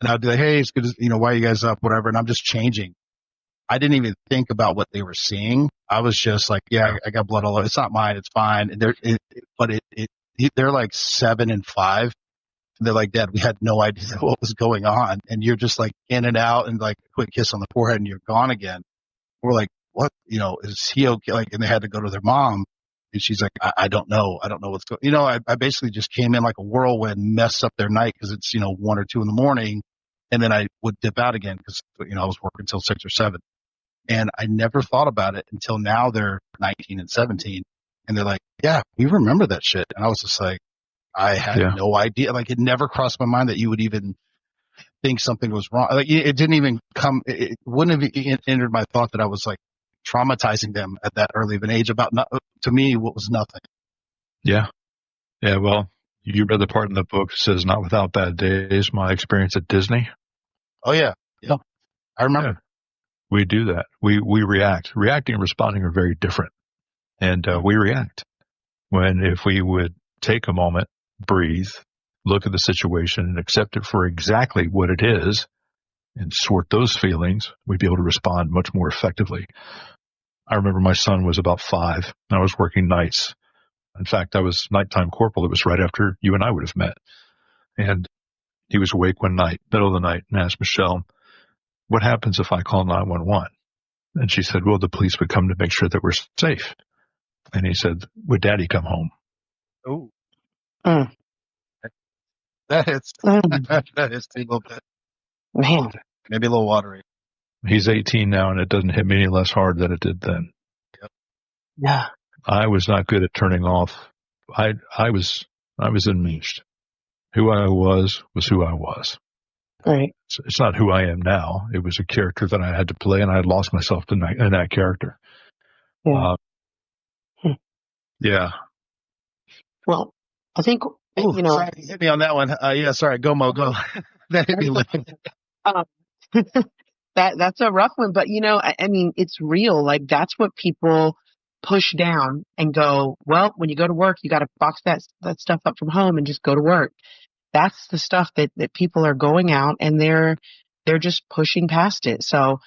And I'd be like, hey, it's good, why are you guys up, whatever. And I'm just changing. I didn't even think about what they were seeing. I was just like, yeah, I got blood all over. It's not mine. It's fine. And they're like 7 and 5. And they're like, Dad, we had no idea what was going on. And you're just like in and out and like a quick kiss on the forehead and you're gone again. We're like, what, is he okay? Like, and they had to go to their mom. And she's like, I don't know. I don't know what's going on. I basically just came in like a whirlwind, messed up their night because it's, 1 or 2 in the morning. And then I would dip out again because, I was working until 6 or 7. And I never thought about it until now they're 19 and 17. And they're like, yeah, we remember that shit. And I was just like, I had no idea. Like, it never crossed my mind that you would even think something was wrong. Like, it didn't even come, it wouldn't have entered my thought that I was like traumatizing them at that early of an age about, to me, what was nothing. Yeah. Yeah. Well, you read the part in the book that says, "Not without bad days." My experience at Disney. Oh yeah. Yeah. I remember. Yeah, we do that. We react. Reacting and responding are very different. And we react when if we would take a moment, breathe, look at the situation and accept it for exactly what it is and sort those feelings, we'd be able to respond much more effectively. I remember my son was about 5 and I was working nights. In fact, I was nighttime corporal. It was right after you and I would have met. And he was awake one night, middle of the night, and asked Michelle, "What happens if I call 911?" And she said, "Well, the police would come to make sure that we're safe." And he said, "Would Daddy come home?" Oh, Mm. that hits. That hits a little bit. Man. Maybe a little watery. He's 18 now, and it doesn't hit me any less hard than it did then. Yep. Yeah. I was not good at turning off. I was diminished. Who I was who I was. Right. It's not who I am now. It was a character that I had to play, and I had lost myself in that character. Yeah. Yeah. Well, I think, Ooh, you know, sorry, hit me on that one. Yeah, sorry. Go Mo, go. That hit me. um, that's a rough one, but I mean, it's real. Like that's what people push down and go, well, when you go to work, you got to box that stuff up from home and just go to work. That's the stuff that people are going out and they're just pushing past it. So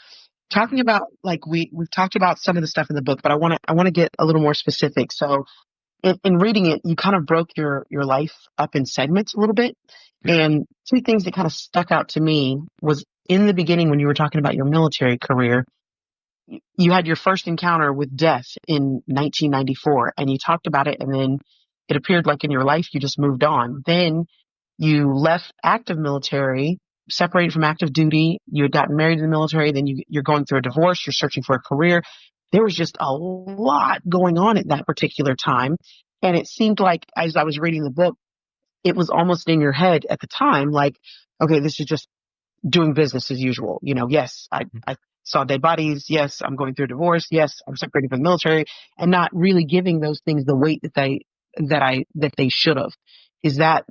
talking about like we've talked about some of the stuff in the book, but I want to get a little more specific. So in reading it, you kind of broke your life up in segments a little bit. And two things that kind of stuck out to me was in the beginning when you were talking about your military career, you had your first encounter with death in 1994 and you talked about it and then it appeared like in your life you just moved on. Then you left active military, separated from active duty. You had gotten married in the military. Then you're going through a divorce. You're searching for a career. There was just a lot going on at that particular time. And it seemed like as I was reading the book, it was almost in your head at the time, like, okay, this is just doing business as usual. Yes, I saw dead bodies. Yes, I'm going through a divorce. Yes, I'm separated from the military and not really giving those things the weight that they should have. Is that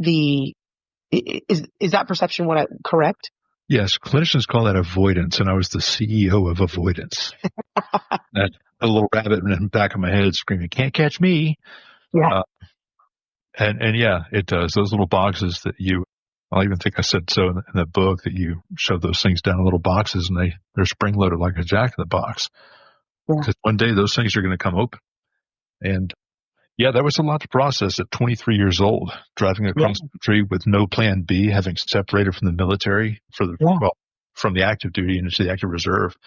is that perception correct? Yes, clinicians call that avoidance, and I was the CEO of avoidance. That a little rabbit in the back of my head screaming, "Can't catch me!" Yeah, And yeah, it does. Those little boxes that I even think I said so in the book that you shove those things down in little boxes, and they're spring loaded like a jack in the box. Because one day those things are going to come open, and yeah, that was a lot to process at 23 years old, driving across the country with no plan B, having separated from the military from the active duty into the active reserve,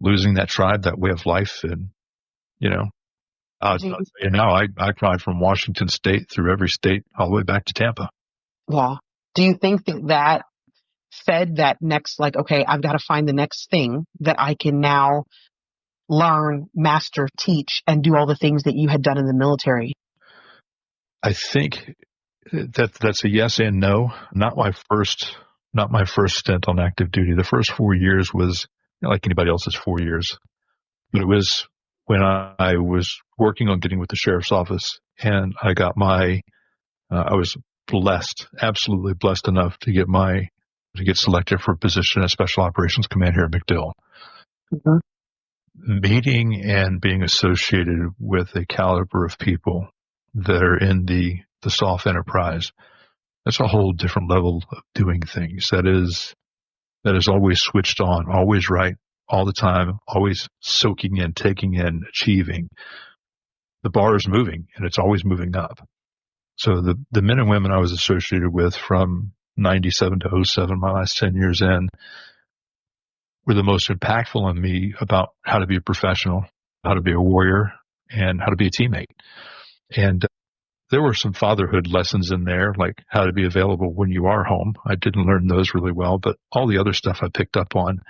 losing that tribe, that way of life. And, I cried from Washington State through every state all the way back to Tampa. Yeah. Do you think that fed that next, like, okay, I've got to find the next thing that I can now learn, master, teach, and do all the things that you had done in the military? I think that's a yes and no. Not my first stint on active duty. The first 4 years was like anybody else's 4 years, but it was when I was working on getting with the sheriff's office, and I got I was blessed, absolutely blessed enough to get selected for a position as Special Operations Command here at MacDill. Mm-hmm. Meeting and being associated with a caliber of people that are in the soft enterprise, that's a whole different level of doing things. That is always switched on, always right, all the time, always soaking in, taking in, achieving. The bar is moving, and it's always moving up. So the men and women I was associated with from 97 to 07, my last 10 years in, were the most impactful on me about how to be a professional, how to be a warrior, and how to be a teammate. And there were some fatherhood lessons in there, like how to be available when you are home. I didn't learn those really well, but all the other stuff I picked up on.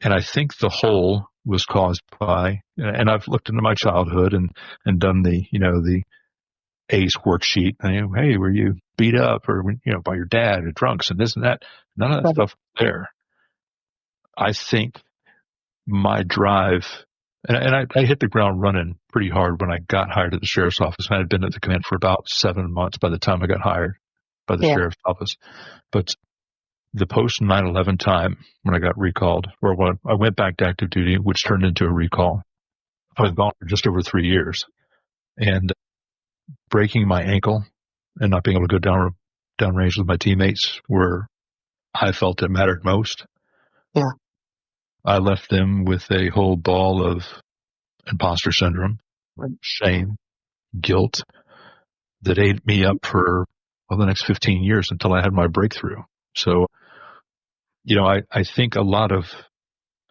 And I think the whole was caused by, and I've looked into my childhood and done the ACE worksheet. Hey, were you beat up or, by your dad or drunks and this and that? None of that stuff was there. I think my drive And I hit the ground running pretty hard when I got hired at the sheriff's office. I had been at the command for about 7 months by the time I got hired by the sheriff's office. But the post 9/11 time when I got recalled, or when I went back to active duty, which turned into a recall, I was gone for just over 3 years. And breaking my ankle and not being able to go downrange with my teammates where I felt it mattered most. Yeah. I left them with a whole ball of imposter syndrome, shame, guilt that ate me up for the next 15 years until I had my breakthrough. So, I think a lot of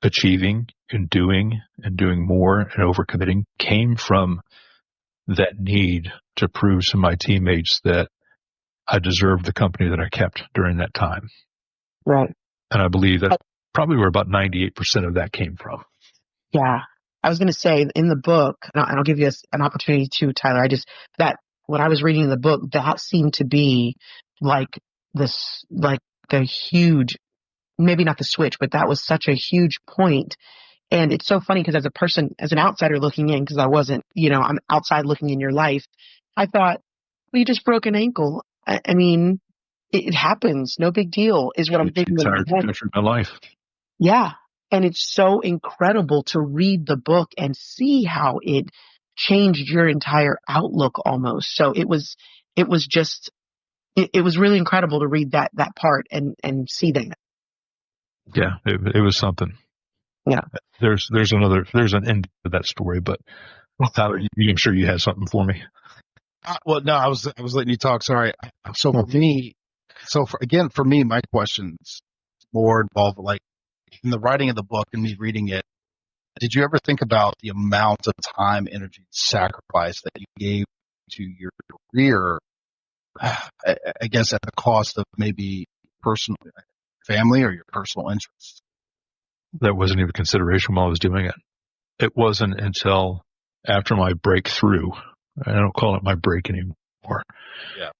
achieving and doing more and overcommitting came from that need to prove to my teammates that I deserved the company that I kept during that time. Right. And I believe that probably where about 98% of that came from. Yeah. I was going to say in the book, and I'll give you an opportunity too, Tyler. When I was reading the book, that seemed to be like a huge, maybe not the switch, but that was such a huge point. And it's so funny because as an outsider looking in, because I wasn't, I'm outside looking in your life, I thought, well, you just broke an ankle. I mean, it happens. No big deal is what I'm thinking. It's hard to my life. Yeah. And it's so incredible to read the book and see how it changed your entire outlook almost. So it was really incredible to read that part and see that. Yeah, it was something. Yeah. There's an end to that story, but Tyler, I'm sure you had something for me. Well, no, I was letting you talk. Sorry. So for me, for me, my questions more involved like in the writing of the book and me reading it. Did you ever think about the amount of time, energy, sacrifice that you gave to your career? I guess at the cost of maybe personal family or your personal interests. That wasn't even a consideration while I was doing it. It wasn't until after my breakthrough. I don't call it my break anymore. Yeah.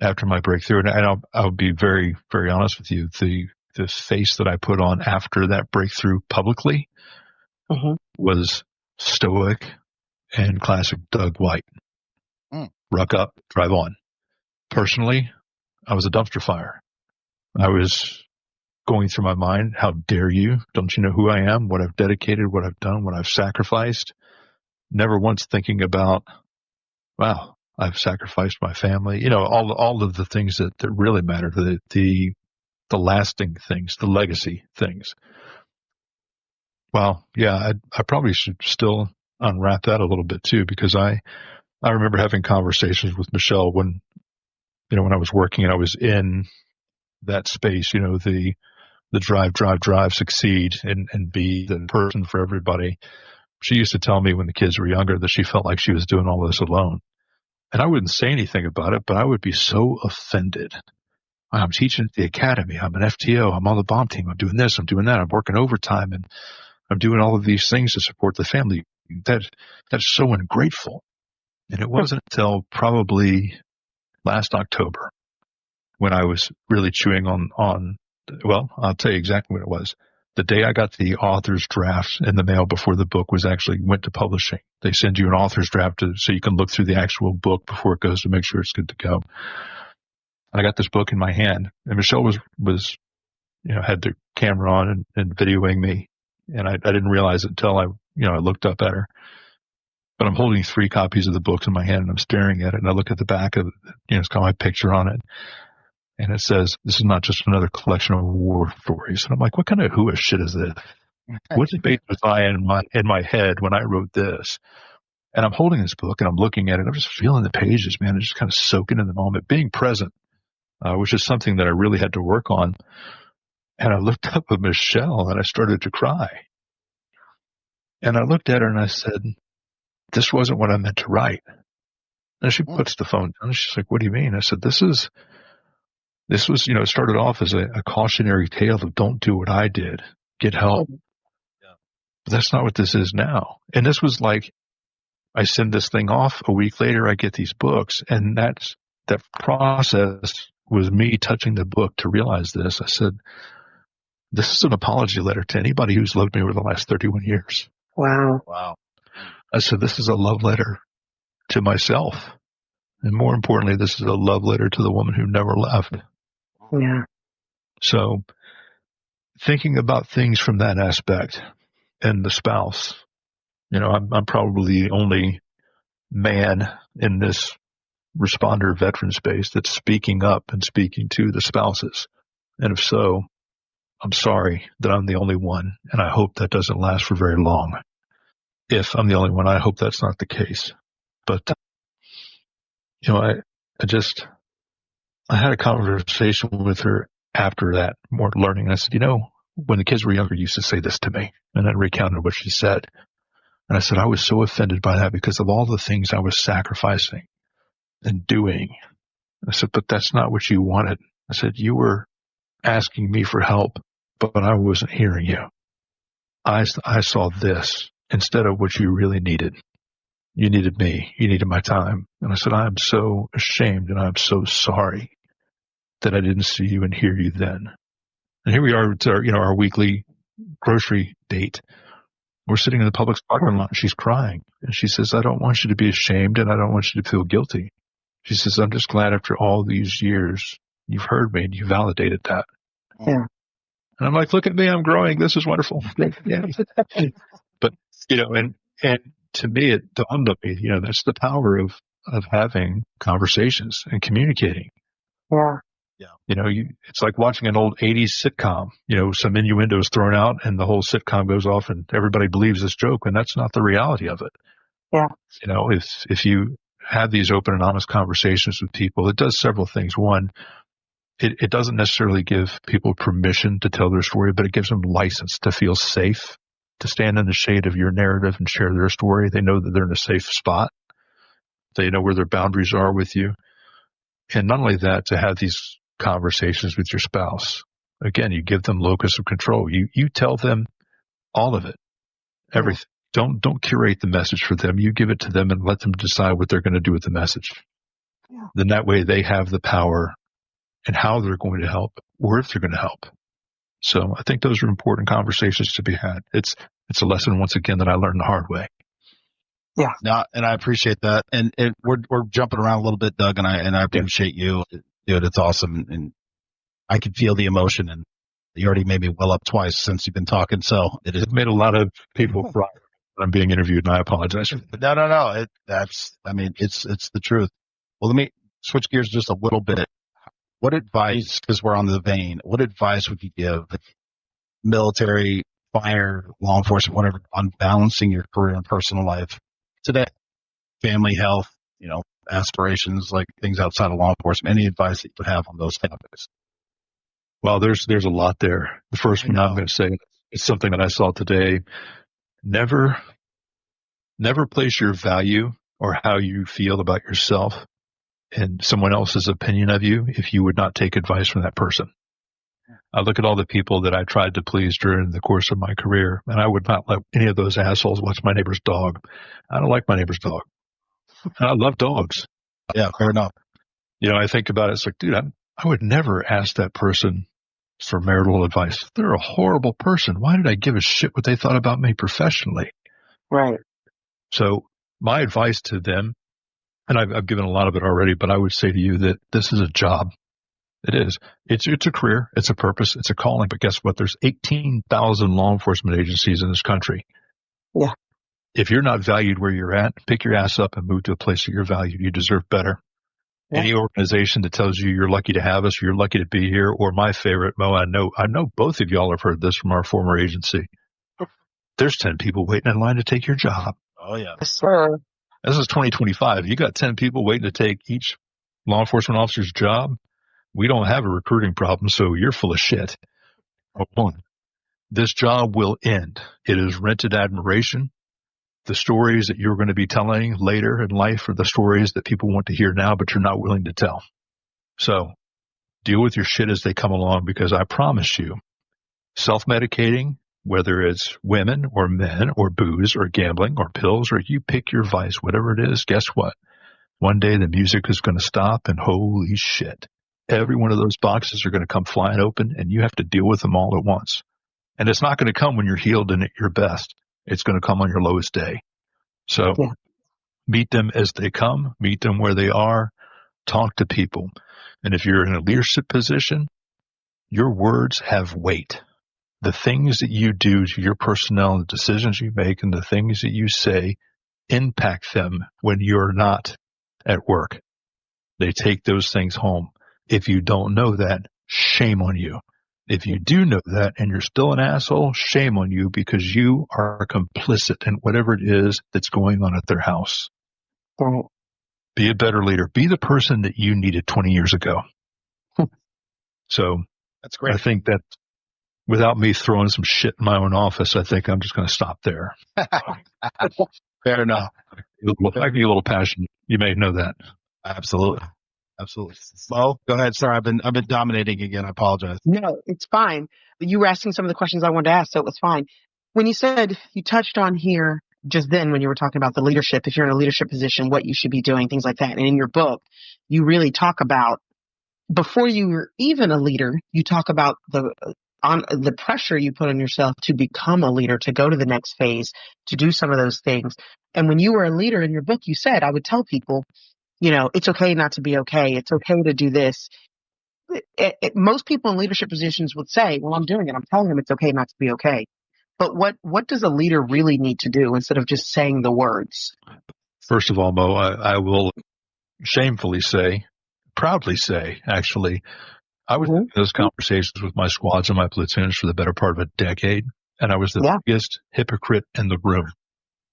After my breakthrough, and I'll be very, very honest with you, the face that I put on after that breakthrough publicly was stoic and classic Doug White. Ruck up, drive on. Personally, I was a dumpster fire. I was going through my mind, how dare you? Don't you know who I am, what I've dedicated, what I've done, what I've sacrificed? Never once thinking about, wow, I've sacrificed my family. All of the things that really matter, the lasting things, the legacy things. Well, yeah, I probably should still unwrap that a little bit too, because I remember having conversations with Michelle when I was working and I was in that space, the drive, succeed and be the person for everybody. She used to tell me when the kids were younger that she felt like she was doing all this alone. And I wouldn't say anything about it, but I would be so offended. I'm teaching at the academy. I'm an FTO. I'm on the bomb team. I'm doing this. I'm doing that. I'm working overtime and I'm doing all of these things to support the family. That's so ungrateful. And it wasn't until probably last October when I was really chewing on, well, I'll tell you exactly what it was. The day I got the author's draft in the mail before the book went to publishing. They send you an author's draft so you can look through the actual book before it goes to make sure it's good to go. And I got this book in my hand, and Michelle was had the camera on and videoing me, and I didn't realize it until I looked up at her. But I'm holding 3 copies of the book in my hand, and I'm staring at it, and I look at the back of it, it's got my picture on it. And it says, this is not just another collection of war stories. And I'm like, what kind of hooish shit is this? What debate was I in my head when I wrote this? And I'm holding this book and I'm looking at it. I'm just feeling the pages, man. I'm just kind of soaking in the moment, being present, which is something that I really had to work on. And I looked up at Michelle and I started to cry. And I looked at her and I said, this wasn't what I meant to write. And she puts the phone down. She's like, what do you mean? I said, this was, it started off as a cautionary tale of don't do what I did, get help. Yeah. But that's not what this is now. And this was like, I send this thing off a week later, I get these books. And that process was me touching the book to realize this. I said, this is an apology letter to anybody who's loved me over the last 31 years. Wow. Wow. I said, this is a love letter to myself. And more importantly, this is a love letter to the woman who never left. Yeah. So thinking about things from that aspect and the spouse, I'm probably the only man in this responder veteran space that's speaking up and speaking to the spouses. And if so, I'm sorry that I'm the only one, and I hope that doesn't last for very long. If I'm the only one, I hope that's not the case. But, I had a conversation with her after that, more learning. And I said, when the kids were younger, you used to say this to me. And I recounted what she said. And I said, I was so offended by that because of all the things I was sacrificing and doing. I said, but that's not what you wanted. I said, you were asking me for help, but I wasn't hearing you. I saw this instead of what you really needed. You needed me. You needed my time. And I said, I'm so ashamed and I'm so sorry that I didn't see you and hear you then. And here we are to our weekly grocery date. We're sitting in the Publix parking lot and she's crying. And she says, I don't want you to be ashamed and I don't want you to feel guilty. She says, I'm just glad after all these years you've heard me and you validated that. Yeah. And I'm like, look at me, I'm growing. This is wonderful. Yeah. But, and to me, it dawned on me, that's the power of having conversations and communicating. Yeah. Yeah. It's like watching an old 80s sitcom, some innuendo is thrown out and the whole sitcom goes off and everybody believes this joke. And that's not the reality of it. Yeah. If you have these open and honest conversations with people, it does several things. One, it doesn't necessarily give people permission to tell their story, but it gives them license to feel safe, to stand in the shade of your narrative and share their story. They know that they're in a safe spot. They know where their boundaries are with you. And not only that, to have these conversations with your spouse. Again, you give them locus of control. You tell them all of it, everything. Yeah. Don't curate the message for them. You give it to them and let them decide what they're going to do with the message. Yeah. Then that way they have the power and how they're going to help or if they're going to help. So I think those are important conversations to be had. It's a lesson, once again, that I learned the hard way. Yeah. No, and I appreciate that. And we're jumping around a little bit, Doug, and I appreciate you. Dude, it's awesome. And I can feel the emotion, and you already made me well up twice since you've been talking. So it made a lot of people cry when I'm being interviewed, and I apologize. No. It's the truth. Well, let me switch gears just a little bit. What advice, because we're on the vein, what advice would you give military, fire, law enforcement, whatever, on balancing your career and personal life today? Family, health, aspirations, like things outside of law enforcement. Any advice that you would have on those topics? Well, there's a lot there. The first one I'm going to say is something that I saw today. Never place your value or how you feel about yourself and someone else's opinion of you if you would not take advice from that person. I look at all the people that I tried to please during the course of my career, and I would not let any of those assholes watch my neighbor's dog. I don't like my neighbor's dog. And I love dogs. Yeah, fair enough. I think about it. It's like, dude, I would never ask that person for marital advice. They're a horrible person. Why did I give a shit what they thought about me professionally? Right. So my advice to them, and I've given a lot of it already, but I would say to you that this is a job. It is. It's a career. It's a purpose. It's a calling. But guess what? There's 18,000 law enforcement agencies in this country. Yeah. If you're not valued where you're at, pick your ass up and move to a place that you're valued. You deserve better. Yeah. Any organization that tells you you're lucky to have us, or you're lucky to be here, or my favorite, Mo, I know both of y'all have heard this from our former agency. There's 10 people waiting in line to take your job. Oh, yeah. Yes, sir. This is 2025. You got 10 people waiting to take each law enforcement officer's job. We don't have a recruiting problem, so you're full of shit. One, this job will end. It is rented admiration. The stories that you're going to be telling later in life are the stories that people want to hear now, but you're not willing to tell. So deal with your shit as they come along, because I promise you, self-medicating, whether it's women or men or booze or gambling or pills, or you pick your vice, whatever it is, guess what? One day the music is going to stop, and holy shit, every one of those boxes are going to come flying open, and you have to deal with them all at once. And it's not going to come when you're healed and at your best. It's going to come on your lowest day. So meet them as they come, meet them where they are, talk to people. And if you're in a leadership position, your words have weight. The things that you do to your personnel, the decisions you make, and the things that you say impact them when you're not at work. They take those things home. If you don't know that, shame on you. If you do know that and you're still an asshole, shame on you, because you are complicit in whatever it is that's going on at their house. Right. Be a better leader. Be the person that you needed 20 years ago. So that's great. I think that without me throwing some shit in my own office, I think I'm just going to stop there. Fair enough. I can be a little passionate. You may know that. Absolutely. Absolutely. Mo, go ahead. Sorry, I've been dominating again. I apologize. No, it's fine. You were asking some of the questions I wanted to ask, so it was fine. When you said, you touched on here just then when you were talking about the leadership, if you're in a leadership position, what you should be doing, things like that. And in your book, you really talk about, before you were even a leader, you talk about the pressure you put on yourself to become a leader, to go to the next phase, to do some of those things. And when you were a leader in your book, you said, I would tell people, it's okay not to be okay. It's okay to do this. Most people in leadership positions would say, well, I'm doing it. I'm telling them it's okay not to be okay. But what does a leader really need to do instead of just saying the words? First of all, Mo, I will shamefully say, proudly say, actually, I was in those conversations with my squads and my platoons for the better part of a decade, and I was the biggest hypocrite in the room.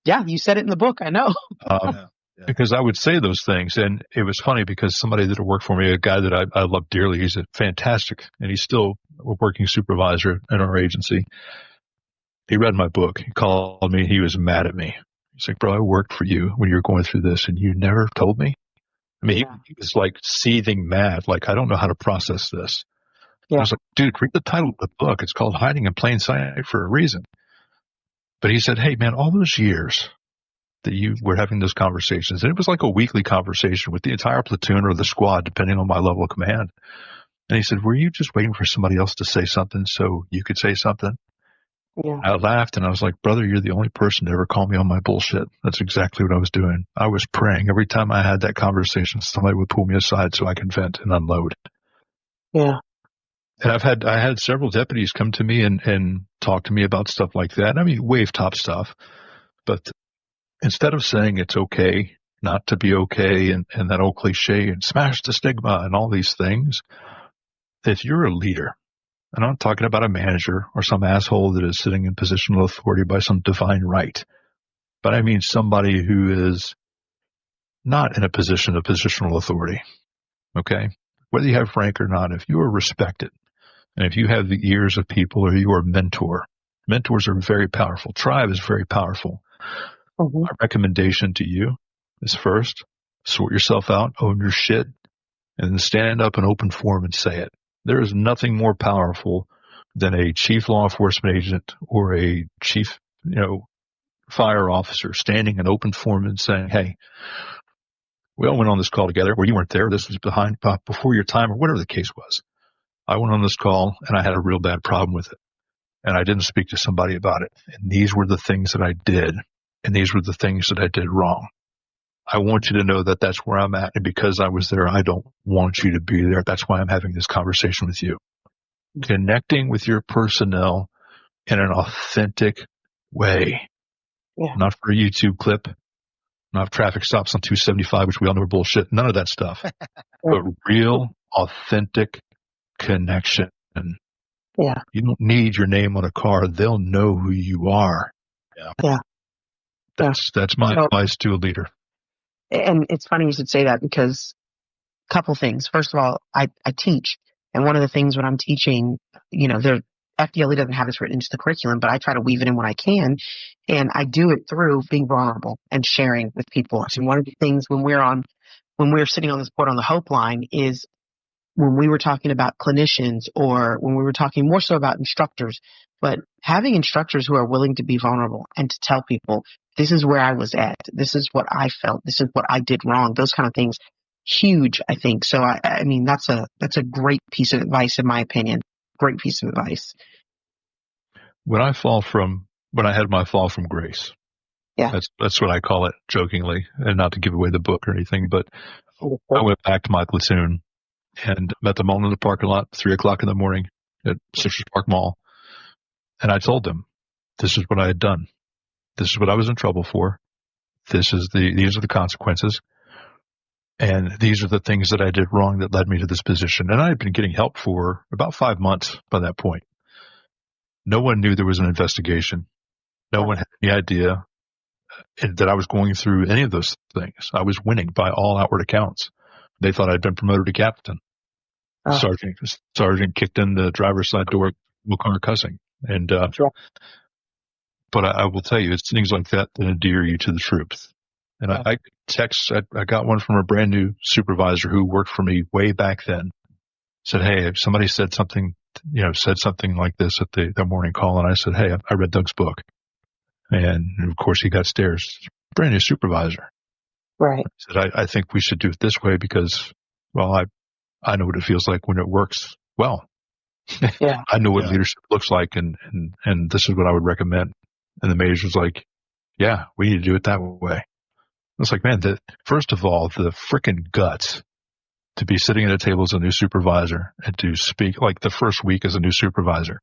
Yeah, you said it in the book. I know. Because I would say those things, and it was funny because somebody that worked for me, a guy that I love dearly, he's a fantastic, and he's still a working supervisor in our agency. He read my book. He called me. He was mad at me. He's like, bro, I worked for you when you were going through this, and you never told me? I mean, he was like seething mad, like, I don't know how to process this. I was like, dude, read the title of the book. It's called Hiding in Plain Sight for a reason. But he said, hey, man, all those years that you were having those conversations, and it was like a weekly conversation with the entire platoon or the squad, depending on my level of command. And he said, were you just waiting for somebody else to say something so you could say something? Yeah. I laughed and I was like, brother, you're the only person to ever call me on my bullshit. That's exactly what I was doing. I was praying every time I had that conversation, somebody would pull me aside so I could vent and unload. Yeah. And I had several deputies come to me and talk to me about stuff like that. I mean, wave top stuff, but instead of saying it's okay not to be okay and that old cliche and smash the stigma and all these things, if you're a leader, and I'm not talking about a manager or some asshole that is sitting in positional authority by some divine right, but I mean somebody who is not in a position of positional authority, okay? Whether you have rank or not, if you are respected, and if you have the ears of people or you are a mentor, mentors are very powerful. Tribe is very powerful. My recommendation to you is first, sort yourself out, own your shit, and then stand up in open forum and say it. There is nothing more powerful than a chief law enforcement agent or a chief, fire officer standing in open forum and saying, hey, we all went on this call together, or you weren't there. This was before your time, or whatever the case was. I went on this call and I had a real bad problem with it. And I didn't speak to somebody about it. And these were the things that I did. And these were the things that I did wrong. I want you to know that that's where I'm at. And because I was there, I don't want you to be there. That's why I'm having this conversation with you. Connecting with your personnel in an authentic way. Yeah. Not for a YouTube clip, not traffic stops on 275, which we all know are bullshit. None of that stuff. But real, authentic connection. Yeah. You don't need your name on a card. They'll know who you are. Yeah. That's my advice to a leader. And it's funny you should say that, because a couple things. First of all, I teach. And one of the things when I'm teaching, the FDLE doesn't have this written into the curriculum, but I try to weave it in when I can. And I do it through being vulnerable and sharing with people. And one of the things when we're sitting on this board on the Hope line is when we were talking about clinicians, or when we were talking more so about instructors, but having instructors who are willing to be vulnerable and to tell people, this is where I was at. This is what I felt. This is what I did wrong. Those kind of things. Huge, I think. So, I mean, that's a great piece of advice, in my opinion. Great piece of advice. When I fall from when I had my fall from grace. Yeah. That's what I call it jokingly, and not to give away the book or anything, but I went back to my platoon and met them all in the parking lot, 3:00 in the morning at Citrus Park Mall. And I told them, this is what I had done. This is what I was in trouble for. These are the consequences. And these are the things that I did wrong that led me to this position. And I had been getting help for about 5 months by that point. No one knew there was an investigation. No one had any idea that I was going through any of those things. I was winning by all outward accounts. They thought I'd been promoted to captain. Sergeant kicked in the driver's side door, car cussing. And, but I will tell you, it's things like that that endear you to the troops. And I got one from a brand new supervisor who worked for me way back then. Said, hey, if somebody said something like this at the morning call, and I said, hey, I read Doug's book. And of course he got stares. Brand new supervisor. Right. I said, I think we should do it this way because, well, I know what it feels like when it works well. Yeah. I know what leadership looks like, and this is what I would recommend. And the major was like, yeah, we need to do it that way. I was like, man, first of all, the frickin' guts to be sitting at a table as a new supervisor and to speak like the first week as a new supervisor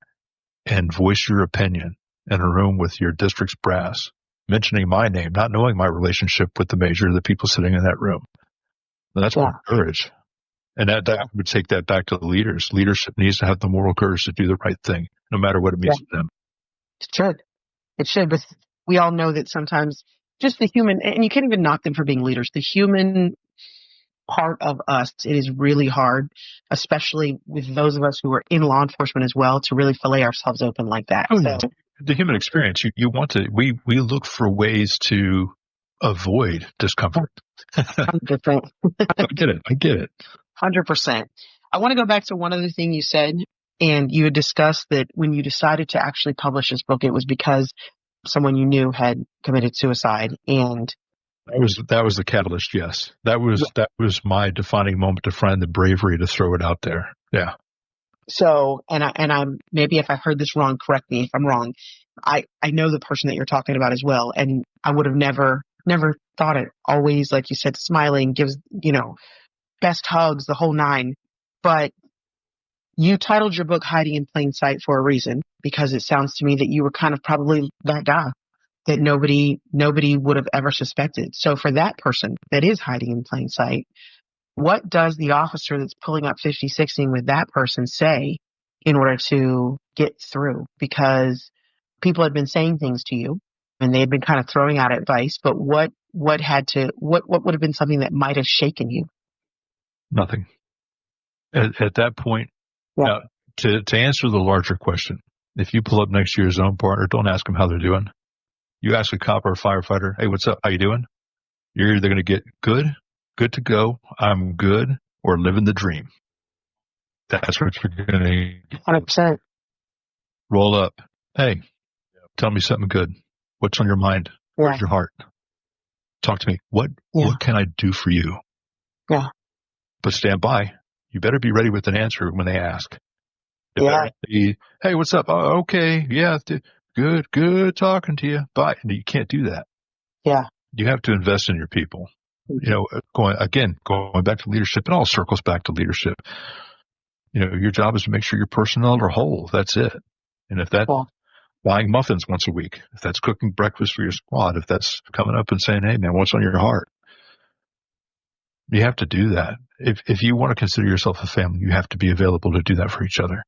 and voice your opinion in a room with your district's brass, mentioning my name, not knowing my relationship with the major, the people sitting in that room. And that's more courage. And that would take that back to the leaders. Leadership needs to have the moral courage to do the right thing, no matter what it means to them. It should, but we all know that sometimes just the human, and you can't even knock them for being leaders, the human part of us, it is really hard, especially with those of us who are in law enforcement as well, to really fillet ourselves open like that. The human experience, you want to, we look for ways to avoid discomfort. 100%. I get it. 100%. I want to go back to one other thing you said, and you had discussed that when you decided to actually publish this book, it was because someone you knew had committed suicide, and that was the catalyst. Yes, that was my defining moment to find the bravery to throw it out there. Yeah. So, and I'm maybe if I heard this wrong, correct me if I'm wrong. I know the person that you're talking about as well, and I would have never thought it. Always, like you said, smiling, gives best hugs, the whole nine. But you titled your book "Hiding in Plain Sight" for a reason, because it sounds to me that you were kind of probably that guy that nobody would have ever suspected. So for that person that is hiding in plain sight, what does the officer that's pulling up 50-60 with that person say in order to get through? Because people had been saying things to you and they had been kind of throwing out advice, but what would have been something that might have shaken you? Nothing. At that point, now, to answer the larger question, if you pull up next to your zone partner, don't ask them how they're doing. You ask a cop or a firefighter, hey, what's up? How you doing? You're either going to get good to go, I'm good, or living the dream. That's what you're going to 100%. Roll up. Hey, tell me something good. What's on your mind? Where's your heart? Talk to me. What can I do for you? Yeah. But stand by. You better be ready with an answer when they ask. Hey, what's up? Oh, okay. Yeah. Good talking to you. Bye. And you can't do that. Yeah. You have to invest in your people. Going back to leadership, it all circles back to leadership. Your job is to make sure your personnel are whole. That's it. And if that's buying muffins once a week, if that's cooking breakfast for your squad, if that's coming up and saying, hey man, what's on your heart? You have to do that. If you want to consider yourself a family, you have to be available to do that for each other.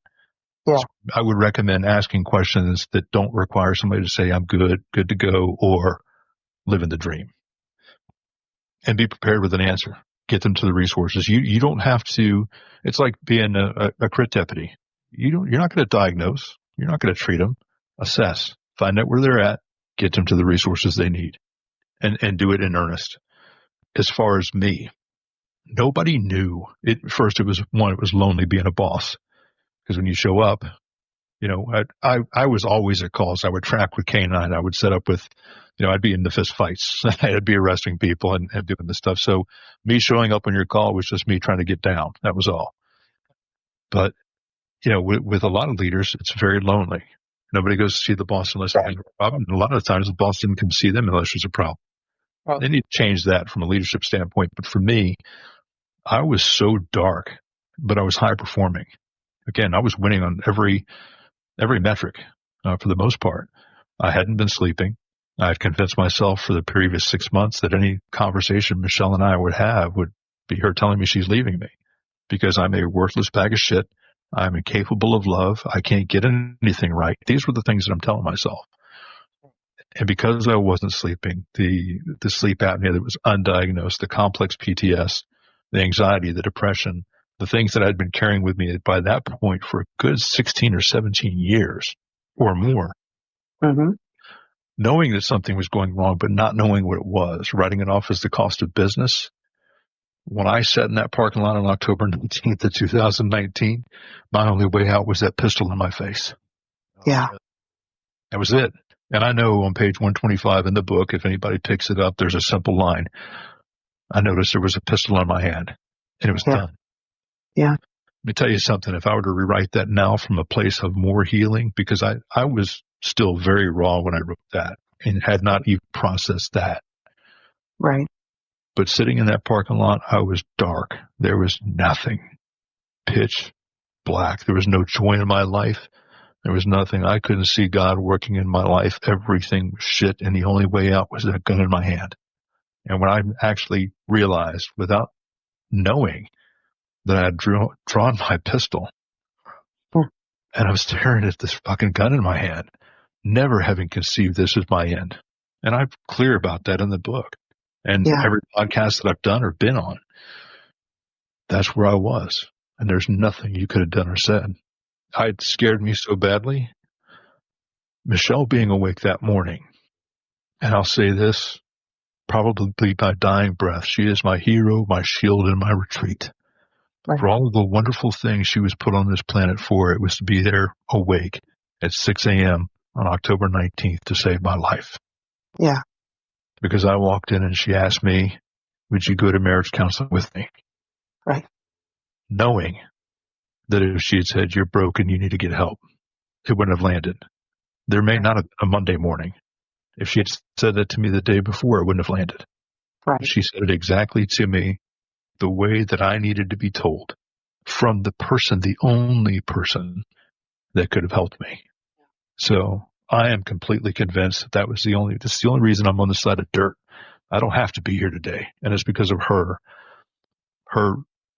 Yeah. So I would recommend asking questions that don't require somebody to say, I'm good to go, or living the dream. And be prepared with an answer. Get them to the resources. You don't have to. It's like being a crit deputy. You're not going to diagnose. You're not going to treat them. Assess. Find out where they're at. Get them to the resources they need, and do it in earnest. As far as me, nobody knew. First, it was lonely being a boss, because when you show up, I was always at calls. I would track with K9. I would set up with, I'd be in the fist fights. I'd be arresting people and doing this stuff. So me showing up on your call was just me trying to get down. That was all. But, with a lot of leaders, it's very lonely. Nobody goes to see the boss unless they have a problem. And a lot of times the boss didn't come see them unless there's a problem. They need to change that from a leadership standpoint. But for me, I was so dark, but I was high performing. Again, I was winning on every metric for the most part. I hadn't been sleeping. I had convinced myself for the previous 6 months that any conversation Michelle and I would have would be her telling me she's leaving me because I'm a worthless bag of shit. I'm incapable of love. I can't get anything right. These were the things that I'm telling myself. And because I wasn't sleeping, the sleep apnea that was undiagnosed, the complex PTS, the anxiety, the depression, the things that I'd been carrying with me by that point for a good 16 or 17 years or more, knowing that something was going wrong, but not knowing what it was, writing it off as the cost of business. When I sat in that parking lot on October 19th of 2019, my only way out was that pistol in my face. Yeah. That was it. And I know on page 125 in the book, if anybody picks it up, there's a simple line. I noticed there was a pistol in my hand, and it was done. Yeah. Let me tell you something. If I were to rewrite that now from a place of more healing, because I was still very raw when I wrote that and had not even processed that. Right. But sitting in that parking lot, I was dark. There was nothing. Pitch black. There was no joy in my life. There was nothing. I couldn't see God working in my life. Everything was shit, and the only way out was that gun in my hand. And when I actually realized, without knowing, that I had drawn my pistol, and I was staring at this fucking gun in my hand, never having conceived this as my end. And I'm clear about that in the book. And every podcast that I've done or been on, that's where I was. And there's nothing you could have done or said. It scared me so badly. Michelle being awake that morning, and I'll say this, probably my dying breath, she is my hero, my shield, and my retreat. Right. For all of the wonderful things she was put on this planet for, it was to be there awake at 6 a.m. on October 19th to save my life. Yeah. Because I walked in and she asked me, would you go to marriage counseling with me? Right. Knowing that if she had said, you're broken, you need to get help, it wouldn't have landed. There may not have been a Monday morning. If she had said that to me the day before, it wouldn't have landed. Right. She said it exactly to me the way that I needed to be told from the person, the only person that could have helped me. So I am completely convinced that that's the only reason I'm on the side of dirt. I don't have to be here today. And it's because of her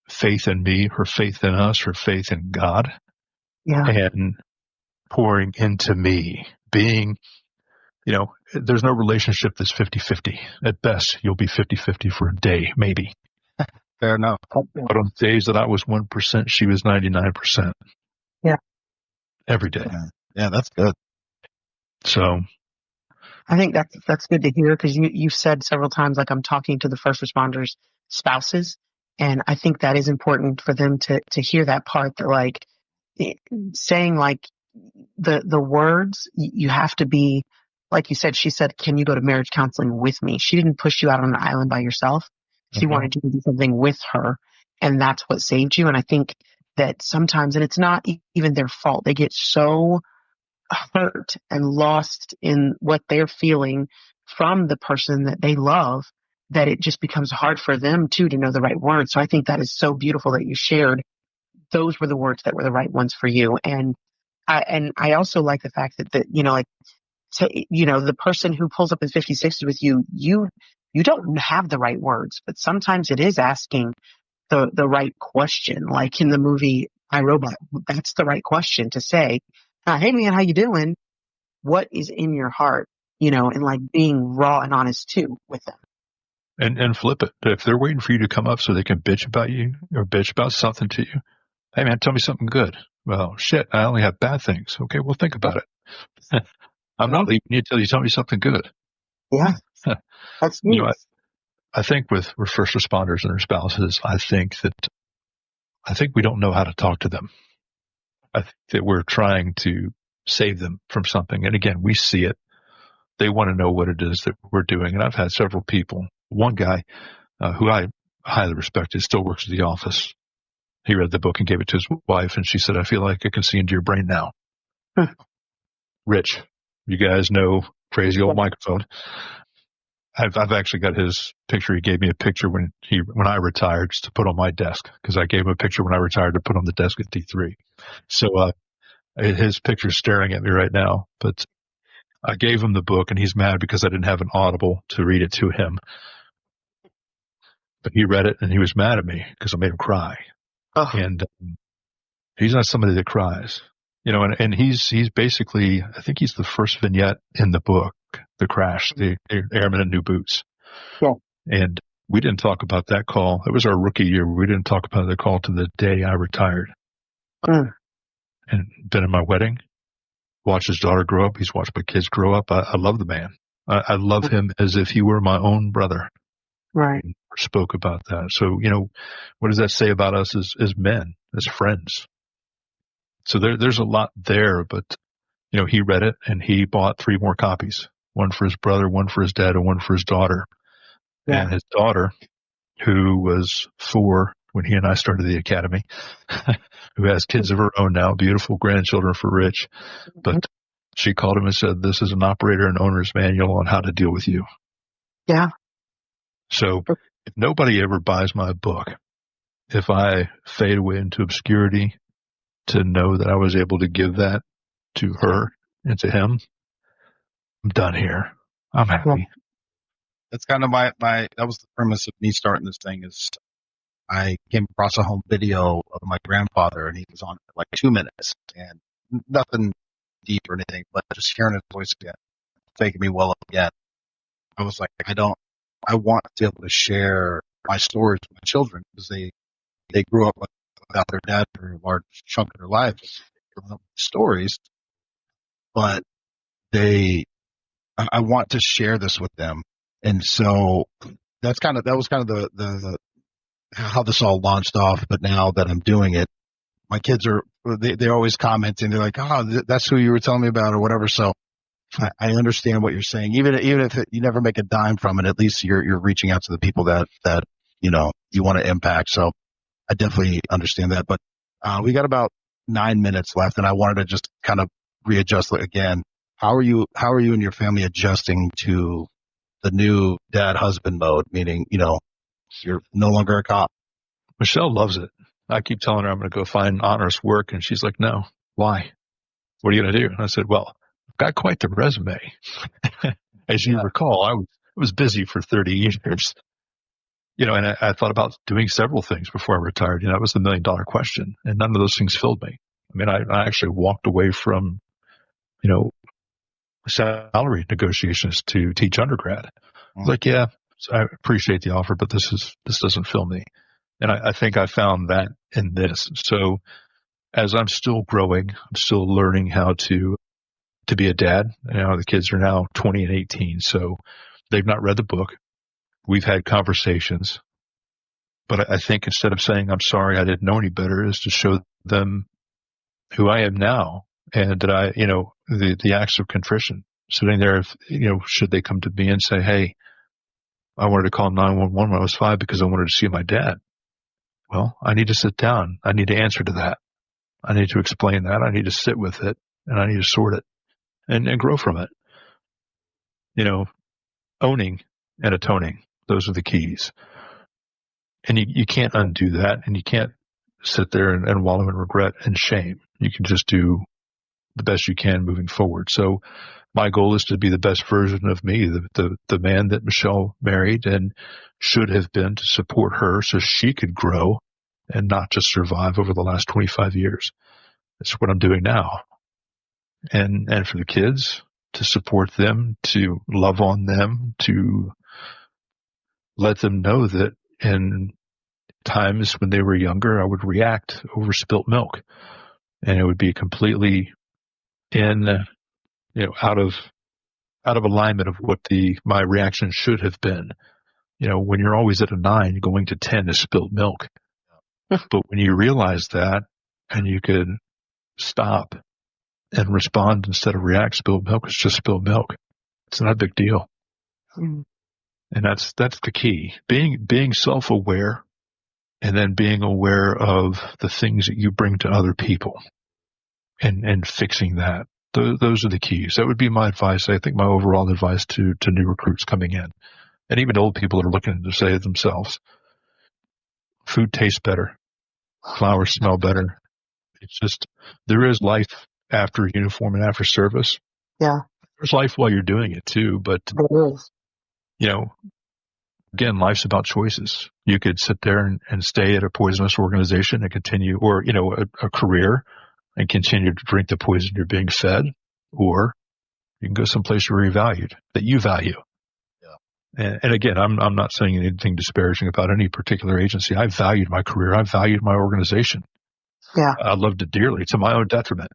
faith in me, her faith in us, her faith in God, and pouring into me, being, there's no relationship that's 50-50. At best, you'll be 50-50 for a day, maybe. Fair enough. But on days that I was 1%, she was 99%. Yeah. Every day. Yeah, that's good. So I think that's good to hear, because you've said several times, like, I'm talking to the first responders' spouses, and I think that is important for them to hear that part, that, like, saying, like, the words, you have to be, like you said, she said, can you go to marriage counseling with me? She didn't push you out on an island by yourself. She wanted you to do something with her, and that's what saved you. And I think that sometimes, and it's not even their fault, they get so hurt and lost in what they're feeling from the person that they love, that it just becomes hard for them too to know the right words. So I think that is so beautiful that you shared those were the words that were the right ones for you. And I also like the fact that the person who pulls up in 50-60 with you don't have the right words, but sometimes it is asking the right question. Like in the movie I, Robot, that's the right question to say. Hey man, how you doing? What is in your heart? And like being raw and honest too with them. And flip it. If they're waiting for you to come up so they can bitch about you or bitch about something to you, hey man, tell me something good. Well, shit, I only have bad things. Okay, well think about it. I'm not leaving you until you tell me something good. Yeah, that's nice. I think with first responders and their spouses, I think we don't know how to talk to them. I think that we're trying to save them from something. And again, we see it. They want to know what it is that we're doing. And I've had several people. One guy who I highly respected still works at the office. He read the book and gave it to his wife, and she said, I feel like I can see into your brain now. Rich. You guys know Crazy Old Microphone. I've actually got his picture. He gave me a picture when I retired just to put on my desk, because I gave him a picture when I retired to put on the desk at D3. So his picture's staring at me right now. But I gave him the book, and he's mad because I didn't have an Audible to read it to him. But he read it, and he was mad at me because I made him cry. Oh. And he's not somebody that cries, and he's basically, I think he's the first vignette in the book, the crash, the airman in new boots. Yeah. And we didn't talk about that call. It was our rookie year. We didn't talk about the call to the day I retired. And been in my wedding, watched his daughter grow up. He's watched my kids grow up. I love the man. I love him as if he were my own brother. Right. We spoke about that. So, what does that say about us as men, as friends? So there's a lot there, but, he read it and he bought 3 more copies, one for his brother, one for his dad, and one for his daughter. Yeah. And his daughter, who was 4 when he and I started the academy, who has kids of her own now, beautiful grandchildren for Rich. But she called him and said, "This is an operator and owner's manual on how to deal with you." Yeah. So if nobody ever buys my book, if I fade away into obscurity, to know that I was able to give that to her and to him, I'm done here. I'm happy. That's kind of that was the premise of me starting this thing. Is I came across a home video of my grandfather, and he was on like 2 minutes, and nothing deep or anything, but just hearing his voice again, making me well up again. I was like, I want to be able to share my stories with my children, because they grew up without their dad for a large chunk of their life, stories, but I want to share this with them. And so that was kind of the how this all launched off. But now that I'm doing it, my kids they're always commenting. They're like, "Oh, that's who you were telling me about," or whatever. So I understand what you're saying. Even if you never make a dime from it, at least you're reaching out to the people that you want to impact. So I definitely understand that. But we got about 9 minutes left, and I wanted to just kind of readjust again. How are you and your family adjusting to the new dad-husband mode? Meaning, you're no longer a cop. Michelle loves it. I keep telling her I'm going to go find honest work, and she's like, "No, why? What are you going to do?" And I said, "Well, I've got quite the resume." As you recall, I was busy for 30 years. And I thought about doing several things before I retired. That was the $1 million question, and none of those things filled me. I mean, I actually walked away from, salary negotiations to teach undergrad. I was like, yeah, I appreciate the offer, but this doesn't fill me. And I think I found that in this. So as I'm still growing, I'm still learning how to be a dad. The kids are now 20 and 18, so they've not read the book. We've had conversations, but I think instead of saying, "I'm sorry, I didn't know any better," is to show them who I am now, and that I, the acts of contrition, sitting there, if, should they come to me and say, "Hey, I wanted to call 911 when I was 5 because I wanted to see my dad." Well, I need to sit down. I need to answer to that. I need to explain that. I need to sit with it, and I need to sort it and grow from it. Owning and atoning, those are the keys. And you can't undo that, and you can't sit there and wallow in regret and shame. You can just do the best you can moving forward. So my goal is to be the best version of me, the man that Michelle married and should have been, to support her so she could grow and not just survive over the last 25 years. That's what I'm doing now. And for the kids, to support them, to love on them, to let them know that in times when they were younger, I would react over spilt milk, and it would be completely out of alignment of what my reaction should have been. When you're always at a 9, going to 10 is spilt milk. But when you realize that, and you could stop and respond instead of react, spilled milk is just spilled milk. It's not a big deal. And that's the key. Being self-aware, and then being aware of the things that you bring to other people, and fixing that. Those are the keys. That would be my advice. I think my overall advice to new recruits coming in, and even old people that are looking to save themselves. Food tastes better. Flowers smell better. It's just, there is life after uniform and after service. Yeah. There's life while you're doing it too, but again, life's about choices. You could sit there and stay at a poisonous organization and continue, or, a career and continue to drink the poison you're being fed, or you can go someplace where you're valued, that you value. Yeah. And again, I'm not saying anything disparaging about any particular agency. I valued my career. I valued my organization. Yeah. I loved it dearly, to my own detriment.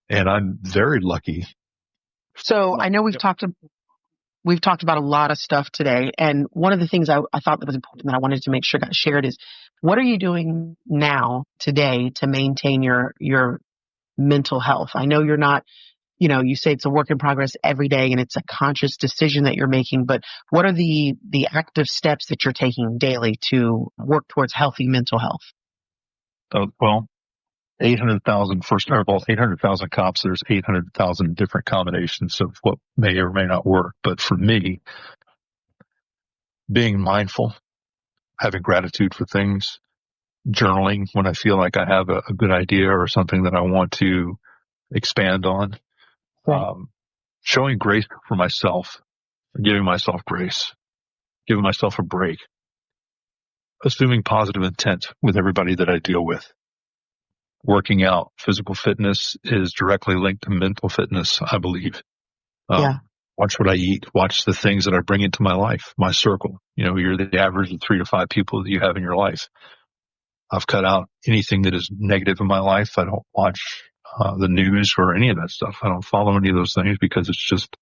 And I'm very lucky. So I know we've talked about a lot of stuff today. And one of the things I thought that was important that I wanted to make sure got shared is, what are you doing now today to maintain your mental health? I know you're not, you say it's a work in progress every day and it's a conscious decision that you're making, but what are the active steps that you're taking daily to work towards healthy mental health? Well, 800,000, first of all, 800,000 cops, there's 800,000 different combinations of what may or may not work. But for me, being mindful, having gratitude for things, journaling when I feel like I have a good idea or something that I want to expand on, right. Showing grace for myself, giving myself grace, giving myself a break, assuming positive intent with everybody that I deal with. Working out, physical fitness is directly linked to mental fitness, I believe. Watch what I eat. Watch the things that I bring into my life, my circle. You're the average of 3 to 5 people that you have in your life. I've cut out anything that is negative in my life. I don't watch the news or any of that stuff. I don't follow any of those things because it's just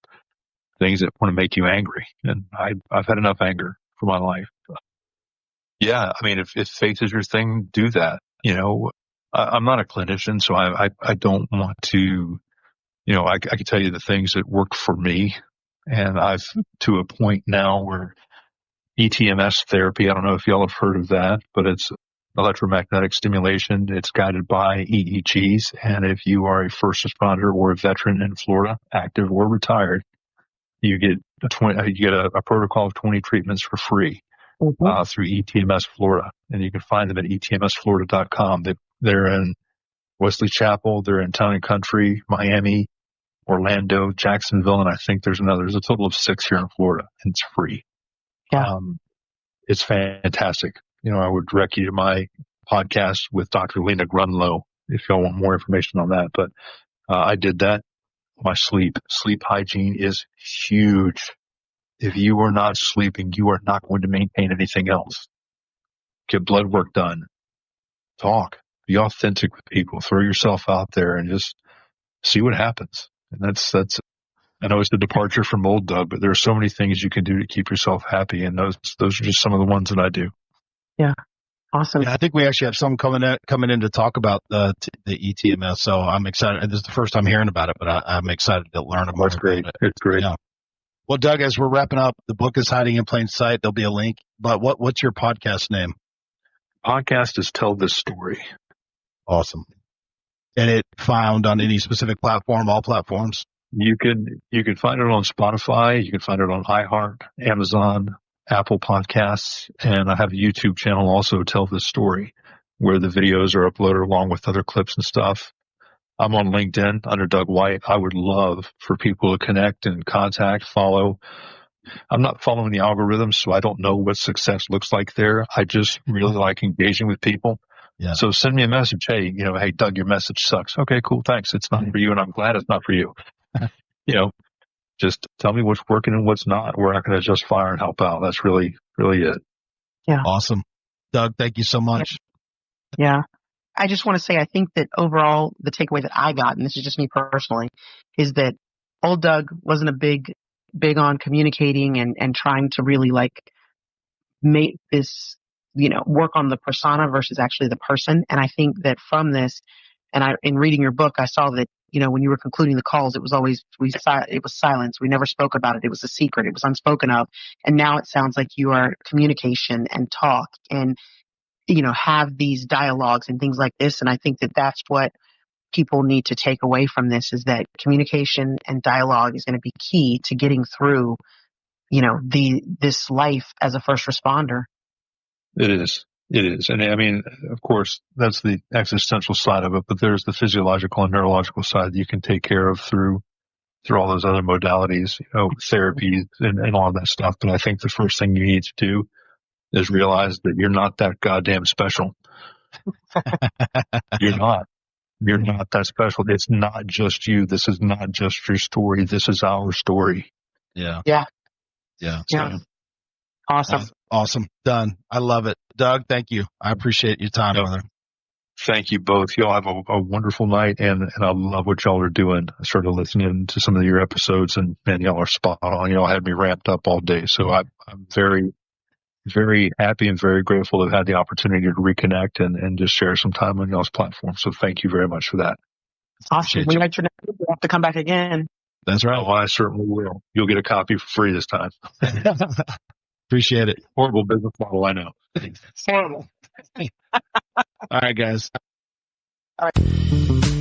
things that want to make you angry. And I've had enough anger for my life. Yeah, I mean, if faith is your thing, do that. I'm not a clinician, so I don't want to, I can tell you the things that work for me. And I've to a point now where ETMS therapy, I don't know if y'all have heard of that, but it's electromagnetic stimulation. It's guided by EEGs. And if you are a first responder or a veteran in Florida, active or retired, you get a protocol of 20 treatments for free through ETMS Florida. And you can find them at etmsflorida.com. They're in Wesley Chapel. They're in Town and Country, Miami, Orlando, Jacksonville, and I think there's another. There's a total of 6 here in Florida, and it's free. Yeah. It's fantastic. I would direct you to my podcast with Dr. Lena Grunlow if y'all want more information on that. But I did that. My sleep hygiene is huge. If you are not sleeping, you are not going to maintain anything else. Get blood work done. Talk. Be authentic with people. Throw yourself out there and just see what happens. And that's. I know it's a departure from old Doug, but there are so many things you can do to keep yourself happy, and those are just some of the ones that I do. Yeah, awesome. Yeah, I think we actually have some coming in to talk about the ETMS. So I'm excited. This is the first time hearing about it, but I'm excited to learn about it. That's great. It's great. Yeah. Well, Doug, as we're wrapping up, the book is hiding in plain sight. There'll be a link. But what's your podcast name? Podcast is Tell This Story. Awesome. And it found on any specific platform, all platforms? You can find it on Spotify. You can find it on iHeart, Amazon, Apple Podcasts, and I have a YouTube channel also, Tell This Story, where the videos are uploaded along with other clips and stuff. I'm on LinkedIn under Doug White. I would love for people to connect and contact, follow. I'm not following the algorithms, so I don't know what success looks like there. I just really like engaging with people. Yeah. So send me a message. Hey, hey, Doug, your message sucks. Okay, cool. Thanks. It's not for you, and I'm glad it's not for you. Just tell me what's working and what's not. We're not going to just fire and help out. That's really, really it. Yeah. Awesome. Doug, thank you so much. Yeah. I just want to say, I think that overall, the takeaway that I got, and this is just me personally, is that old Doug wasn't a big on communicating and trying to really make this, work on the persona versus actually the person. And I think that from this, and in reading your book, I saw that, when you were concluding the calls, it was always, it was silence. We never spoke about it. It was a secret. It was unspoken of. And now it sounds like you are communication and talk and, have these dialogues and things like this. And I think that that's what people need to take away from this is that communication and dialogue is going to be key to getting through, this life as a first responder. It is. And I mean, of course, that's the existential side of it, but there's the physiological and neurological side that you can take care of through all those other modalities, therapies and all of that stuff. But I think the first thing you need to do is realize that you're not that goddamn special. You're not. You're not that special. It's not just you. This is not just your story. This is our story. Yeah. Yeah. Yeah. Yeah. Awesome. Awesome. Done. I love it. Doug, thank you. I appreciate your time, brother. Thank you both. Y'all have a wonderful night, and I love what y'all are doing. I started listening to some of your episodes, and man, y'all are spot on. Y'all had me ramped up all day. So I'm very, very happy and very grateful to have had the opportunity to reconnect and just share some time on y'all's platform. So thank you very much for that. Awesome. We like your name. You have to come back again. That's right. Oh, I certainly will. You'll get a copy for free this time. Appreciate it. Horrible business model, I know. Horrible. All right, guys. All right.